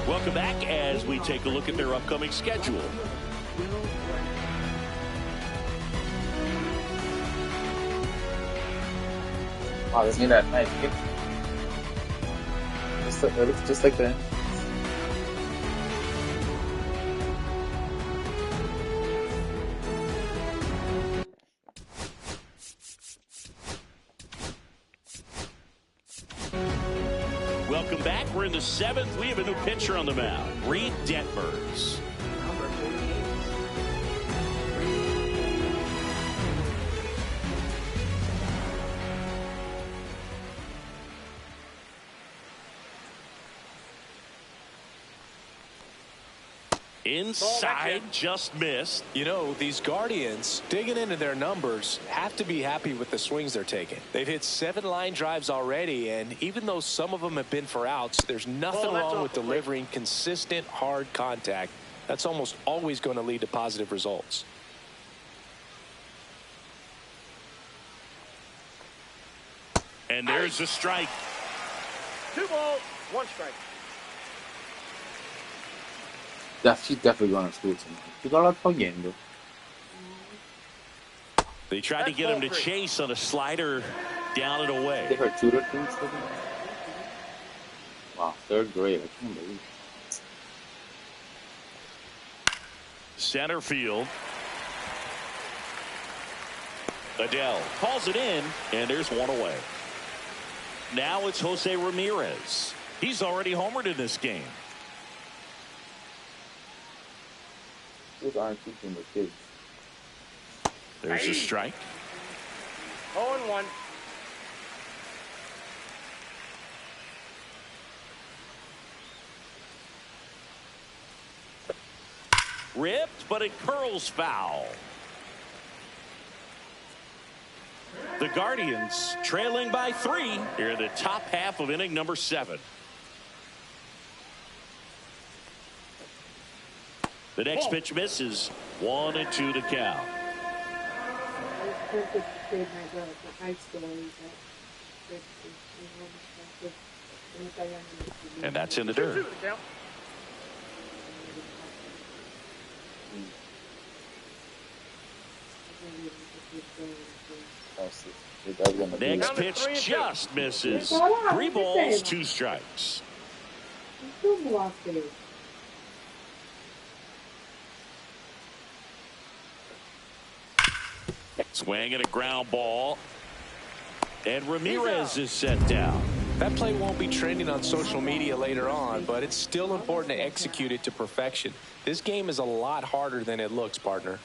Welcome back as we take a look at their upcoming schedule. Oh, this is that nice kick. It looks just like that. Welcome back. We're in the 7th. We have a new pitcher on the mound, Reed Detmers. Inside, just missed. You know, these Guardians, digging into their numbers, have to be happy with the swings they're taking. They've hit 7 line drives already, and even though some of them have been for outs, there's nothing wrong with delivering consistent, hard contact. That's almost always going to lead to positive results. And there's a strike. 2 balls, 1 strike. She's definitely going to school tonight. She's all togliendo. They tried to get him to chase on a slider down and away. They heard tutor things for them? Wow, 3rd grade. I can't believe it. Center field. Adele calls it in, and there's one away. Now it's Jose Ramirez. He's already homered in this game. Those aren't teaching the kids. There's a strike. 0-1. Ripped, but it curls foul. The Guardians trailing by 3 here in the top half of inning number 7. The next pitch misses. 1-2 to count. And that's in the dirt. Next pitch just misses. 3 balls, 2 strikes. Swing and a ground ball. And Ramirez is set down. That play won't be trending on social media later on, but it's still important to execute it to perfection. This game is a lot harder than it looks, partner.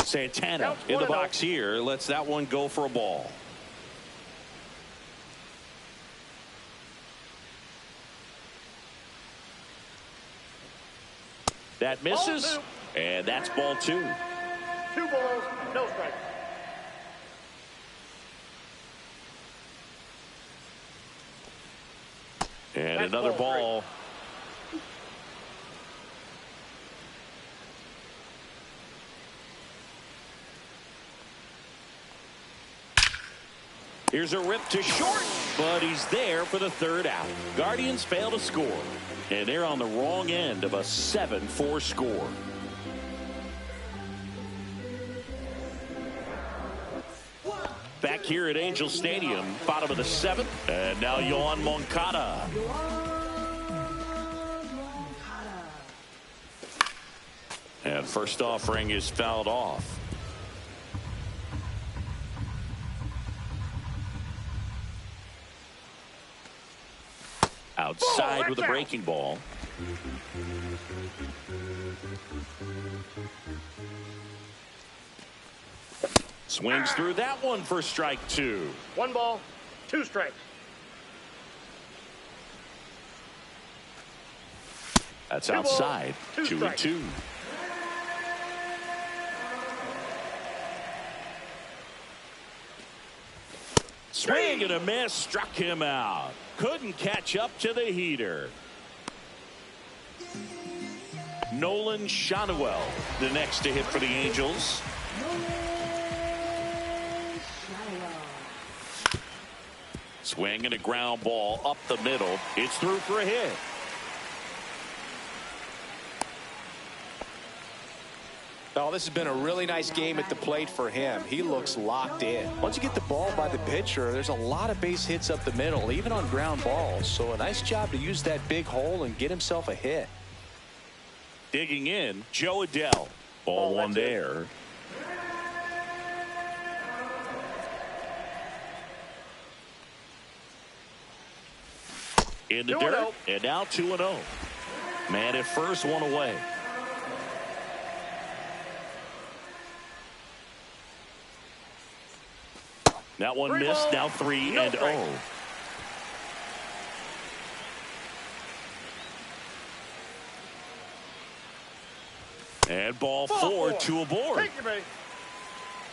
Santana in the box here lets that one go for a ball. That misses, and that's ball 2. 2 balls, no strike. And another ball. Here's a rip to short, but he's there for the 3rd out. Guardians fail to score, and they're on the wrong end of a 7-4 score. Back here at Angel Stadium, bottom of the 7th, and now Yohan Moncada. And first offering is fouled off. Outside with a breaking ball. Swings through that one for strike 2. 1 ball, 2 strikes. That's outside. 2-2. Swing and a miss, struck him out. Couldn't catch up to the heater. Nolan Schanuel, the next to hit for the Angels. Swing and a ground ball up the middle. It's through for a hit. Oh, this has been a really nice game at the plate for him. He looks locked in. Once you get the ball by the pitcher, there's a lot of base hits up the middle, even on ground balls. So a nice job to use that big hole and get himself a hit. Digging in, Joe Adele. Ball 1 there. In the dirt, and now 2-0. Man at first, 1 away. That one missed, now 3-0. And ball 4, 2 aboard. Take your base.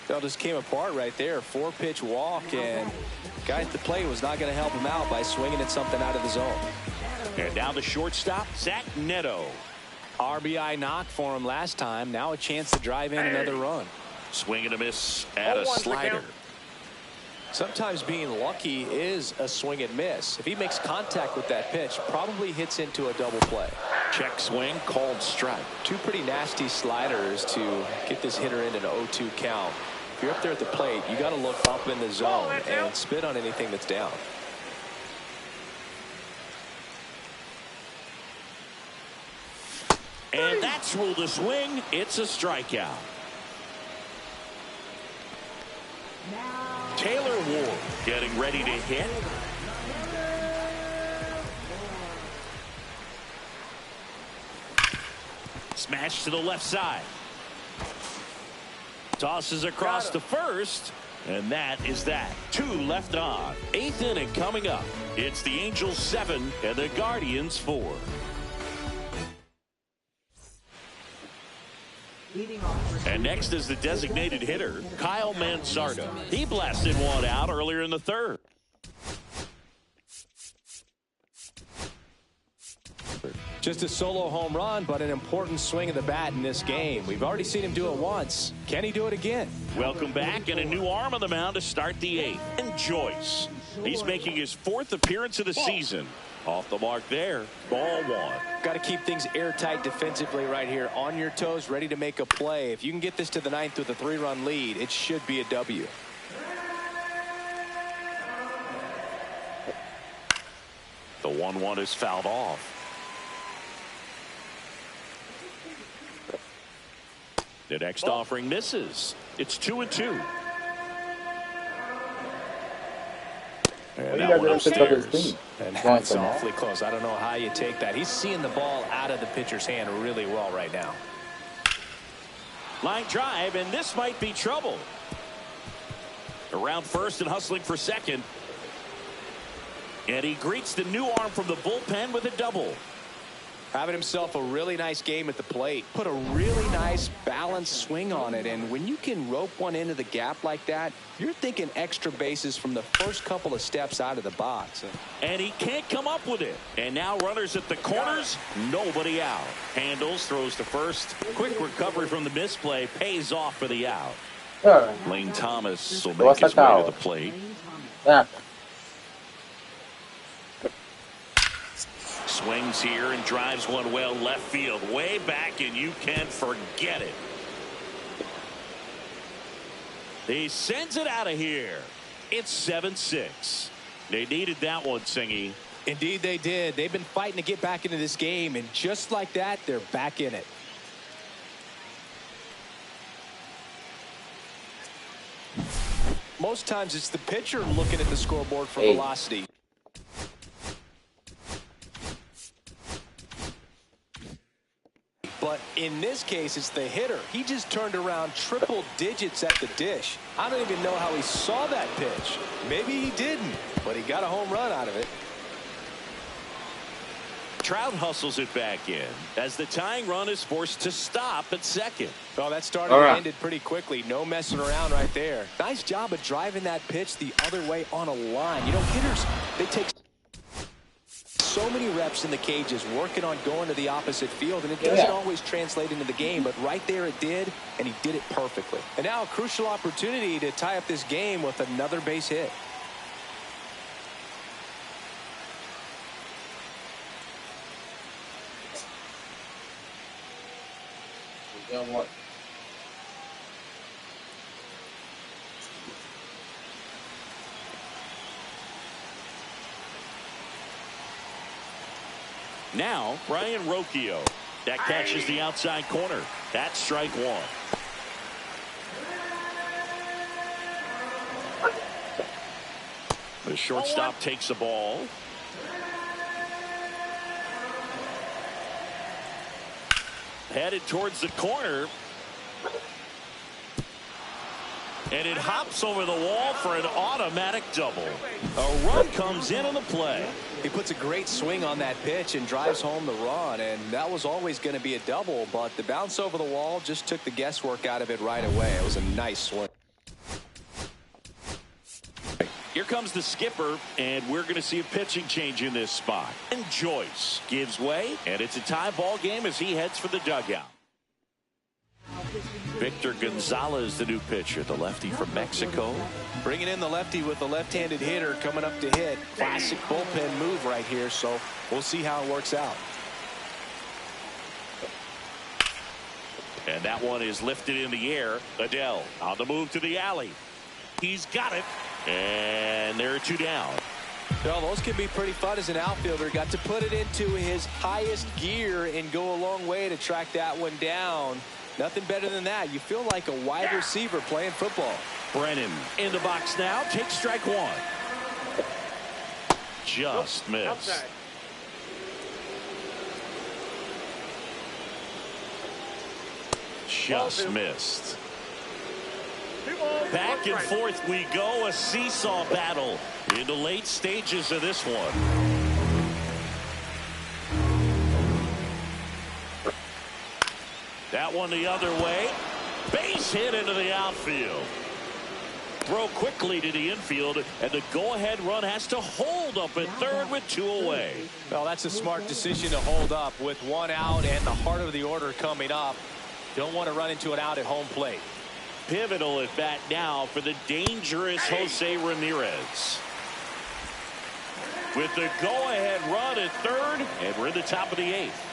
That just came apart right there. 4-pitch walk, and guy at the plate was not going to help him out by swinging at something out of the zone. And now the shortstop, Zach Neto. RBI knock for him last time. Now a chance to drive in another run. Swing and a miss at a 0-1 slider. count. Sometimes being lucky is a swing and miss. If he makes contact with that pitch, probably hits into a double play. Check swing, called strike. Two pretty nasty sliders to get this hitter in an 0-2 count. If you're up there at the plate, you got to look up in the zone and spit on anything that's down. And that's ruled a swing. It's a strikeout. Taylor Ward getting ready to hit. Smash to the left side. Tosses across to first. And that is that. 2 left on. 8th inning coming up. It's the Angels 7 and the Guardians 4. And next is the designated hitter, Kyle Mansardo. He blasted one out earlier in the 3rd. Just a solo home run, but an important swing of the bat in this game. We've already seen him do it once. Can he do it again? Welcome back, and a new arm on the mound to start the 8th. And Joyce. He's making his 4th appearance of the season. Off the mark there. Ball 1. Got to keep things airtight defensively right here. On your toes, ready to make a play. If you can get this to the 9th with a 3-run lead, it should be a W. The 1-1 is fouled off. The next offering misses. It's 2-2. And that one upstairs. And that's awfully close. I don't know how you take that. He's seeing the ball out of the pitcher's hand really well right now. Line drive, and this might be trouble. Around first and hustling for second. And he greets the new arm from the bullpen with a double. Having himself a really nice game at the plate. Put a really nice balanced swing on it. And when you can rope one into the gap like that, you're thinking extra bases from the first couple of steps out of the box. And he can't come up with it. And now runners at the corners, nobody out. Handles, throws to first. Quick recovery from the misplay, pays off for the out. Lane Thomas will make his way to the plate. Swings here and drives one well left field, way back, and you can't forget it. He sends it out of here. It's 7-6. They needed that one, Singy. Indeed they did. They've been fighting to get back into this game, and just like that, they're back in it. Most times it's the pitcher looking at the scoreboard for velocity. But in this case, it's the hitter. He just turned around triple digits at the dish. I don't even know how he saw that pitch. Maybe he didn't, but he got a home run out of it. Trout hustles it back in as the tying run is forced to stop at second. Well, that started and ended pretty quickly. No messing around right there. Nice job of driving that pitch the other way on a line. You know, hitters, they take so many reps in the cages working on going to the opposite field, and it doesn't always translate into the game, but right there it did, and he did it perfectly. And now a crucial opportunity to tie up this game with another base hit. What? Now, Brian Rocchio. That catches the outside corner. That's strike 1. The shortstop takes the ball. Headed towards the corner. And it hops over the wall for an automatic double. A run comes in on the play. He puts a great swing on that pitch and drives home the run, and that was always going to be a double, but the bounce over the wall just took the guesswork out of it right away. It was a nice swing. Here comes the skipper, and we're going to see a pitching change in this spot. And Joyce gives way, and it's a tie ball game as he heads for the dugout. Victor Gonzalez, the new pitcher, the lefty from Mexico. Bringing in the lefty with the left-handed hitter coming up to hit. Classic bullpen move right here, so we'll see how it works out. And that one is lifted in the air. Adele on the move to the alley. He's got it. And there are two down. Well, those can be pretty fun as an outfielder. Got to put it into his highest gear and go a long way to track that one down. Nothing better than that. You feel like a wide receiver playing football. Brennan in the box now. Takes strike one. Just missed. Outside. Just missed. Back and 1 strike. forth we go. A seesaw battle in the late stages of this one. That one the other way. Base hit into the outfield. Throw quickly to the infield, and the go-ahead run has to hold up at third with two away. Well, that's a smart decision to hold up with one out and the heart of the order coming up. Don't want to run into an out at home plate. Pivotal at bat now for the dangerous Jose Ramirez. With the go-ahead run at third, and we're in the top of the eighth.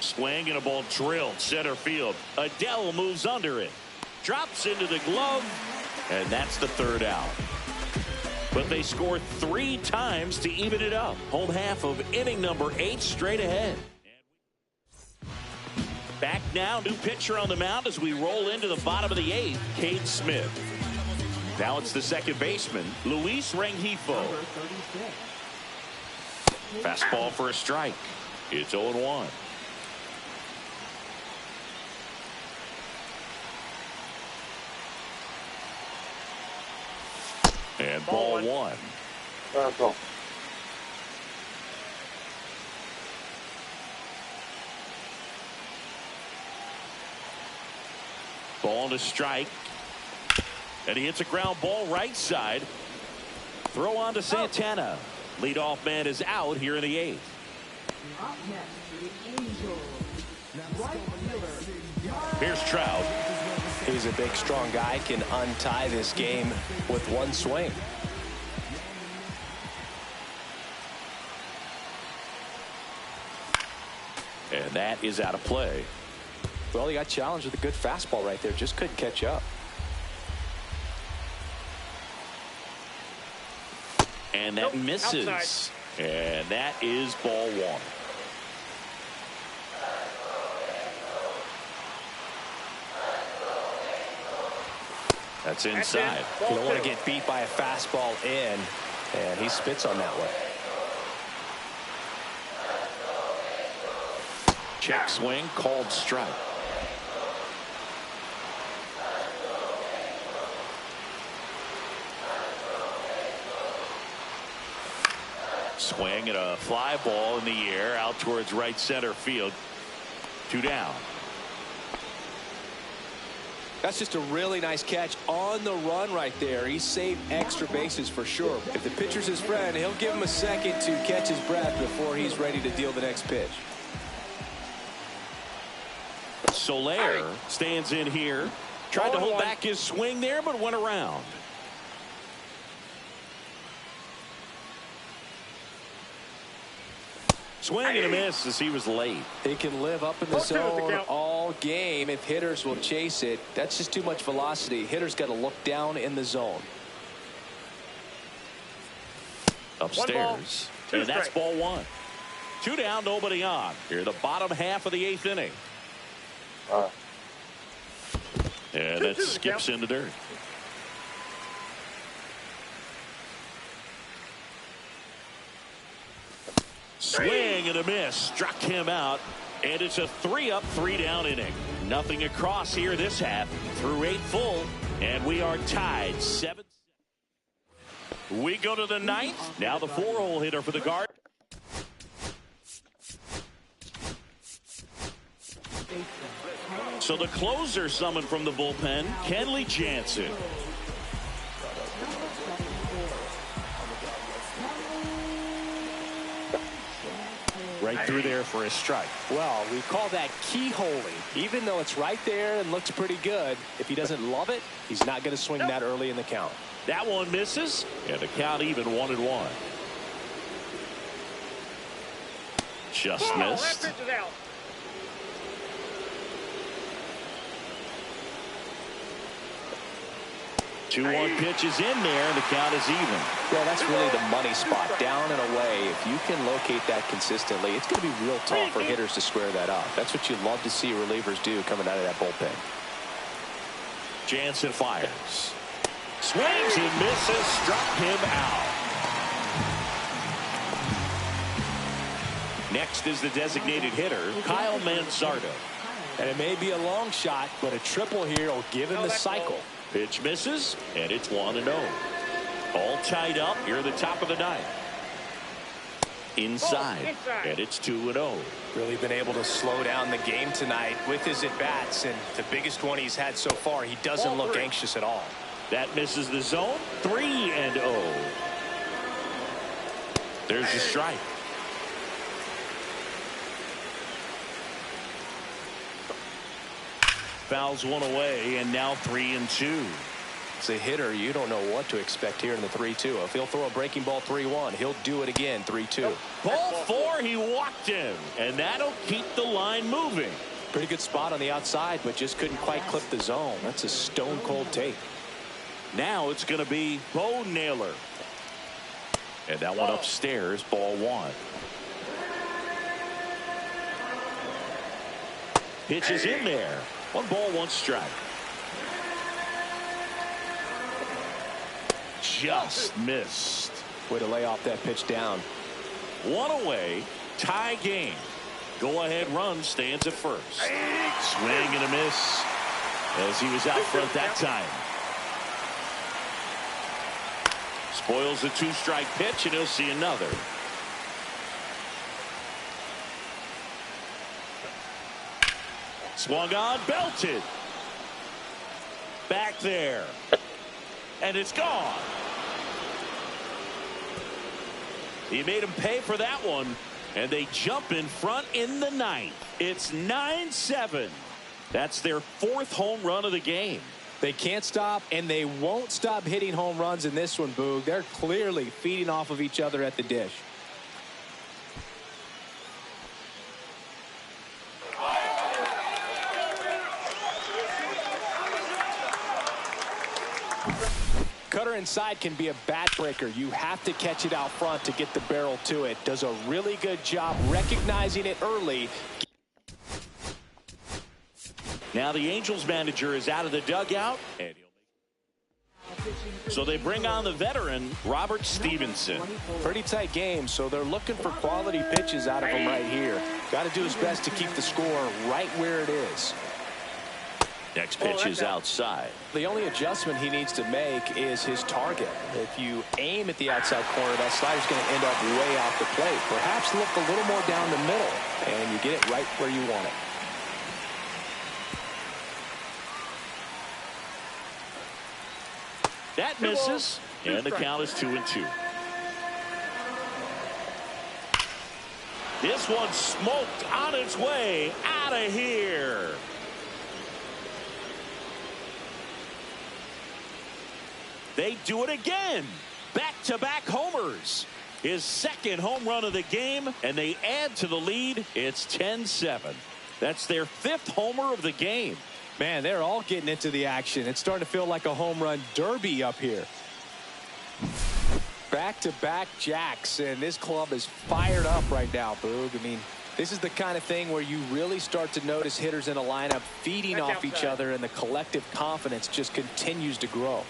Swing and a ball drilled center field. Adele moves under it. Drops into the glove. And that's the third out. But they scored 3 times to even it up. Home half of inning number 8 straight ahead. Back now, new pitcher on the mound as we roll into the bottom of the 8th, Cade Smith. Now it's the second baseman, Luis Rengifo. Fastball for a strike. It's 0-1. And ball one. Go. Ball to strike. And he hits a ground ball right side. Throw on to Santana. Leadoff man is out here in the 8th. Here's Trout. He's a big, strong guy, can untie this game with one swing. And that is out of play. Well, he got challenged with a good fastball right there. Just couldn't catch up. And that misses. Outside. And that is ball one. That's inside. You don't want to get beat by a fastball in, and he spits on that one. Check swing, called strike. Swing and a fly ball in the air out towards right center field. 2 down. That's just a really nice catch on the run right there. He saved extra bases for sure. If the pitcher's his friend, he'll give him a second to catch his breath before he's ready to deal the next pitch. Soler stands in here. Tried to hold back his swing there, but went around. Swing and a miss as he was late. He can live up in the zone all game if hitters will chase it. That's just too much velocity. Hitters got to look down in the zone. Upstairs. And that's ball one. 2 down, nobody on. Here, the bottom half of the 8th inning. And that skips into dirt. Swing and a miss. Struck him out. And it's a 3-up, 3-down inning. Nothing across here this half. Through 8 full. And we are tied 7. We go to the 9th. Now the 4-hole hitter for the Guard. So the closer summoned from the bullpen, Kenley Jansen. Right through there for a strike. Well, we call that keyholing. Even though it's right there and looks pretty good, if he doesn't love it, he's not going to swing that early in the count. That one misses, and the count even 1-1. Just missed. That pitch is out. 2-1 pitch is in there, and the count is even. Yeah, that's really the money spot, down and away. If you can locate that consistently, it's going to be real tough for hitters to square that up. That's what you love to see relievers do coming out of that bullpen. Jansen fires. Swings and misses. Struck him out. Next is the designated hitter, Kyle Mansardo. And it may be a long shot, but a triple here will give him the cycle. Pitch misses, and it's 1-0. All tied up here at the top of the 9th. Inside, and it's 2-0. Really been able to slow down the game tonight with his at-bats, and the biggest one he's had so far, he doesn't look anxious at all. That misses the zone. 3-0. There's the strike. Fouls one away, and now 3-2. As a hitter, you don't know what to expect here in the 3-2. If he'll throw a breaking ball 3-1, he'll do it again 3-2. Ball 4, he walked him, and that'll keep the line moving. Pretty good spot on the outside, but just couldn't quite clip the zone. That's a stone-cold take. Now it's going to be Bo Naylor. And that one upstairs, ball 1. Pitch is in there. 1 ball, 1 strike. Just missed. Way to lay off that pitch down. 1 away. Tie game. Go ahead run stands at first. Swing and a miss as he was out front that time. Spoils the 2-strike pitch, and he'll see another. Swung on, belted. Back there. And it's gone. He made him pay for that one. And they jump in front in the 9th. It's 9-7. That's their 4th home run of the game. They can't stop, and they won't stop hitting home runs in this one, Boog. They're clearly feeding off of each other at the dish. Cutter inside can be a bat breaker. You have to catch it out front to get the barrel to it. Does a really good job recognizing it early. Now the Angels manager is out of the dugout. So they bring on the veteran, Robert Stevenson. Pretty tight game, so they're looking for quality pitches out of him right here. Got to do his best to keep the score right where it is. Next pitch is outside. The only adjustment he needs to make is his target. If you aim at the outside corner, that slider's going to end up way off the plate. Perhaps look a little more down the middle, and you get it right where you want it. That misses, and the count is 2-2. This one smoked on its way out of here. They do it again. Back-to-back homers. His 2nd home run of the game, and they add to the lead. It's 10-7. That's their 5th homer of the game. Man, they're all getting into the action. It's starting to feel like a home run derby up here. Back-to-back jacks, and this club is fired up right now, Boog. I mean, this is the kind of thing where you really start to notice hitters in a lineup feeding off each other, and the collective confidence just continues to grow.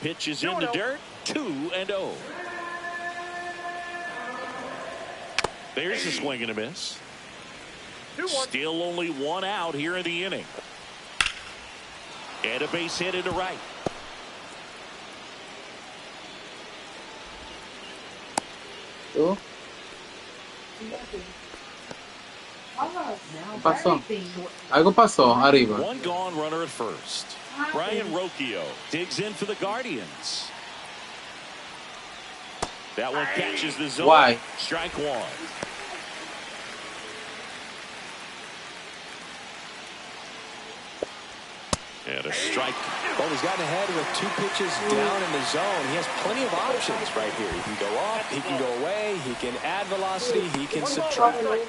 Pitch is in the dirt. 2-0. There's a swing and a miss. 2-1. Still only one out here in the inning. And a base hit into right. ¿Tú? ¿Qué pasó? Algo pasó arriba. One gone runner at first. Brian Rocchio digs in for the Guardians. That one catches the zone. Why? Strike one. And a strike. Well, he's gotten ahead with 2 pitches down in the zone. He has plenty of options right here. He can go up, he can go away, he can add velocity, he can subtract. Because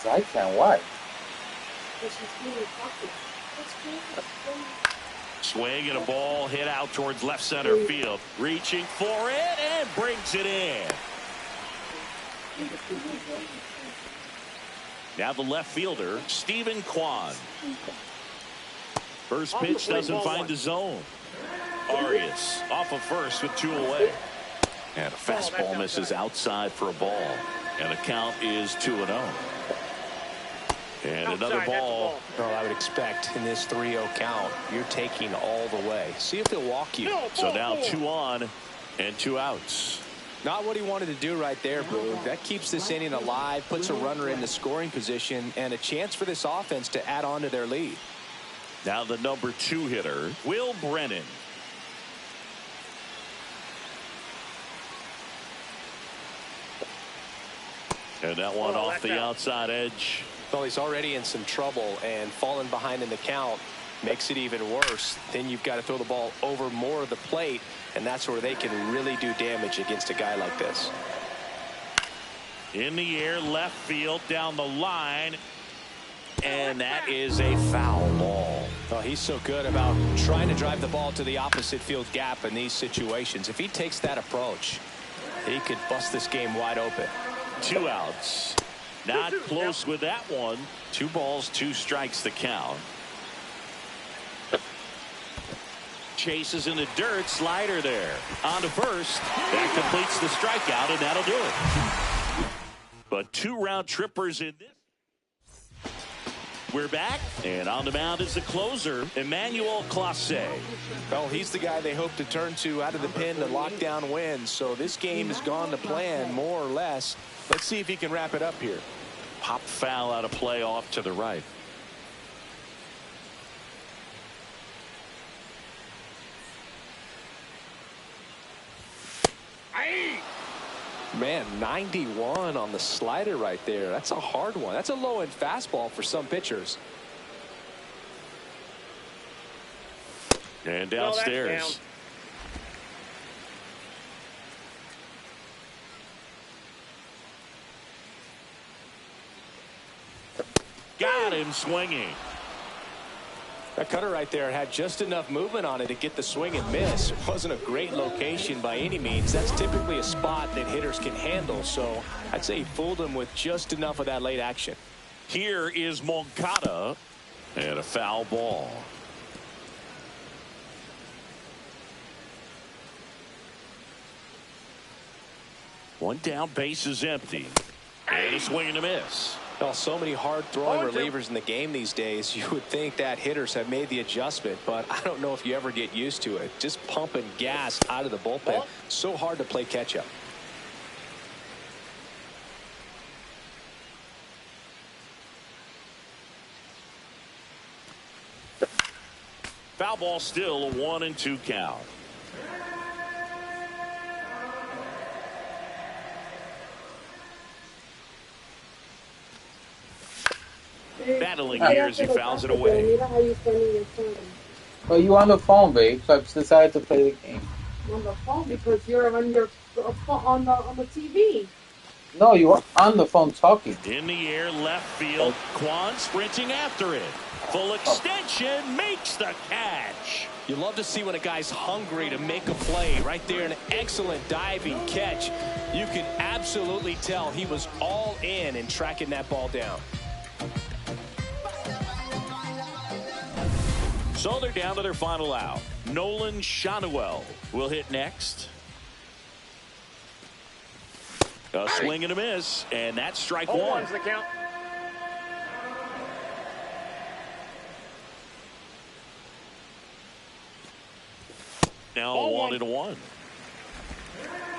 I can't. Why? Swing and a ball hit out towards left center field. Reaching for it and brings it in. Now the left fielder, Stephen Kwan. First pitch doesn't find the zone. Arias off of first with 2 away. And a fastball misses outside for a ball. And the count is 2-0. And another ball. Well, I would expect in this 3-0 count, you're taking all the way. See if he'll walk you. So now 2 on and 2 outs. Not what he wanted to do right there, Boo. That keeps this inning alive, puts a runner in the scoring position, and a chance for this offense to add on to their lead. Now the number 2 hitter, Will Brennan. And that one off the outside edge. Well, he's already in some trouble, and falling behind in the count makes it even worse. Then you've got to throw the ball over more of the plate, and that's where they can really do damage against a guy like this. In the air, left field, down the line. And that is a foul ball. Well, he's so good about trying to drive the ball to the opposite field gap in these situations. If he takes that approach, he could bust this game wide open. 2 outs. Not close with that one. 2 balls, 2 strikes the count. Chases in the dirt. Slider there. On to first. That completes the strikeout, and that'll do it. But 2 round trippers in this. We're back, and on the mound is the closer, Emmanuel Clase. Well, he's the guy they hope to turn to out of the pen to lock down wins. So this game has gone to plan, more or less. Let's see if he can wrap it up here. Pop foul out of play off to the right. Man, 91 on the slider right there. That's a hard one. That's a low-end fastball for some pitchers. And downstairs. Got him swinging. That cutter right there had just enough movement on it to get the swing and miss. It wasn't a great location by any means. That's typically a spot that hitters can handle. So I'd say he fooled him with just enough of that late action. Here is Moncada. And a foul ball. One down, base is empty. And a swing and a miss. Well, so many hard-throwing relievers in the game these days, you would think that hitters have made the adjustment, but I don't know if you ever get used to it. Just pumping gas out of the bullpen. So hard to play catch-up. Foul ball, still a 1-2 count. Battling here as he fouls it away. Well, you on the phone, babe, so I decided to play the game. On the phone because you're on your on the TV. No, you were on the phone talking. In the air, left field. Kwan sprinting after it. Full extension, makes the catch. You love to see when a guy's hungry to make a play. Right there, an excellent diving catch. You can absolutely tell he was all in tracking that ball down. So they're down to their final out. Nolan Shanuel will hit next. A swing and a miss, and that's strike 0-1's one. the count. Now Ball 1-1.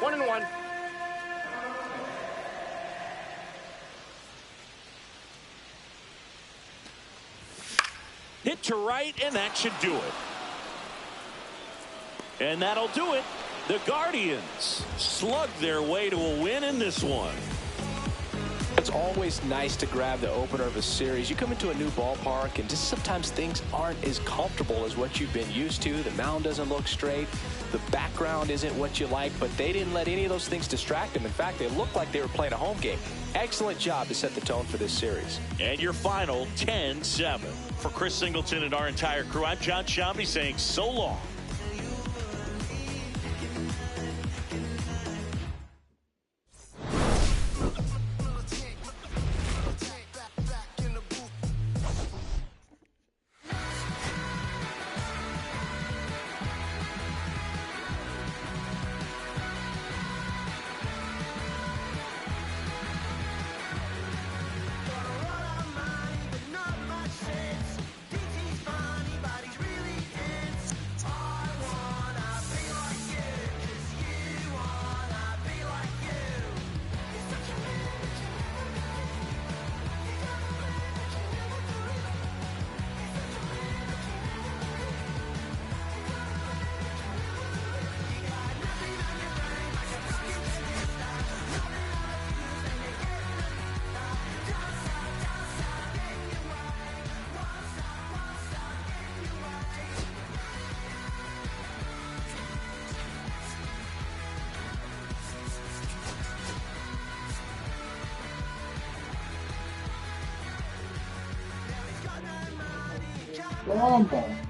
1-1. Hit to right, and that should do it. And that'll do it. The Guardians slug their way to a win in this one. It's always nice to grab the opener of a series. You come into a new ballpark, and just sometimes things aren't as comfortable as what you've been used to. The mound doesn't look straight. The background isn't what you like, but they didn't let any of those things distract them. In fact, they looked like they were playing a home game. Excellent job to set the tone for this series. And your final 10-7. For Chris Singleton and our entire crew, I'm John Shambi saying so long. Come on.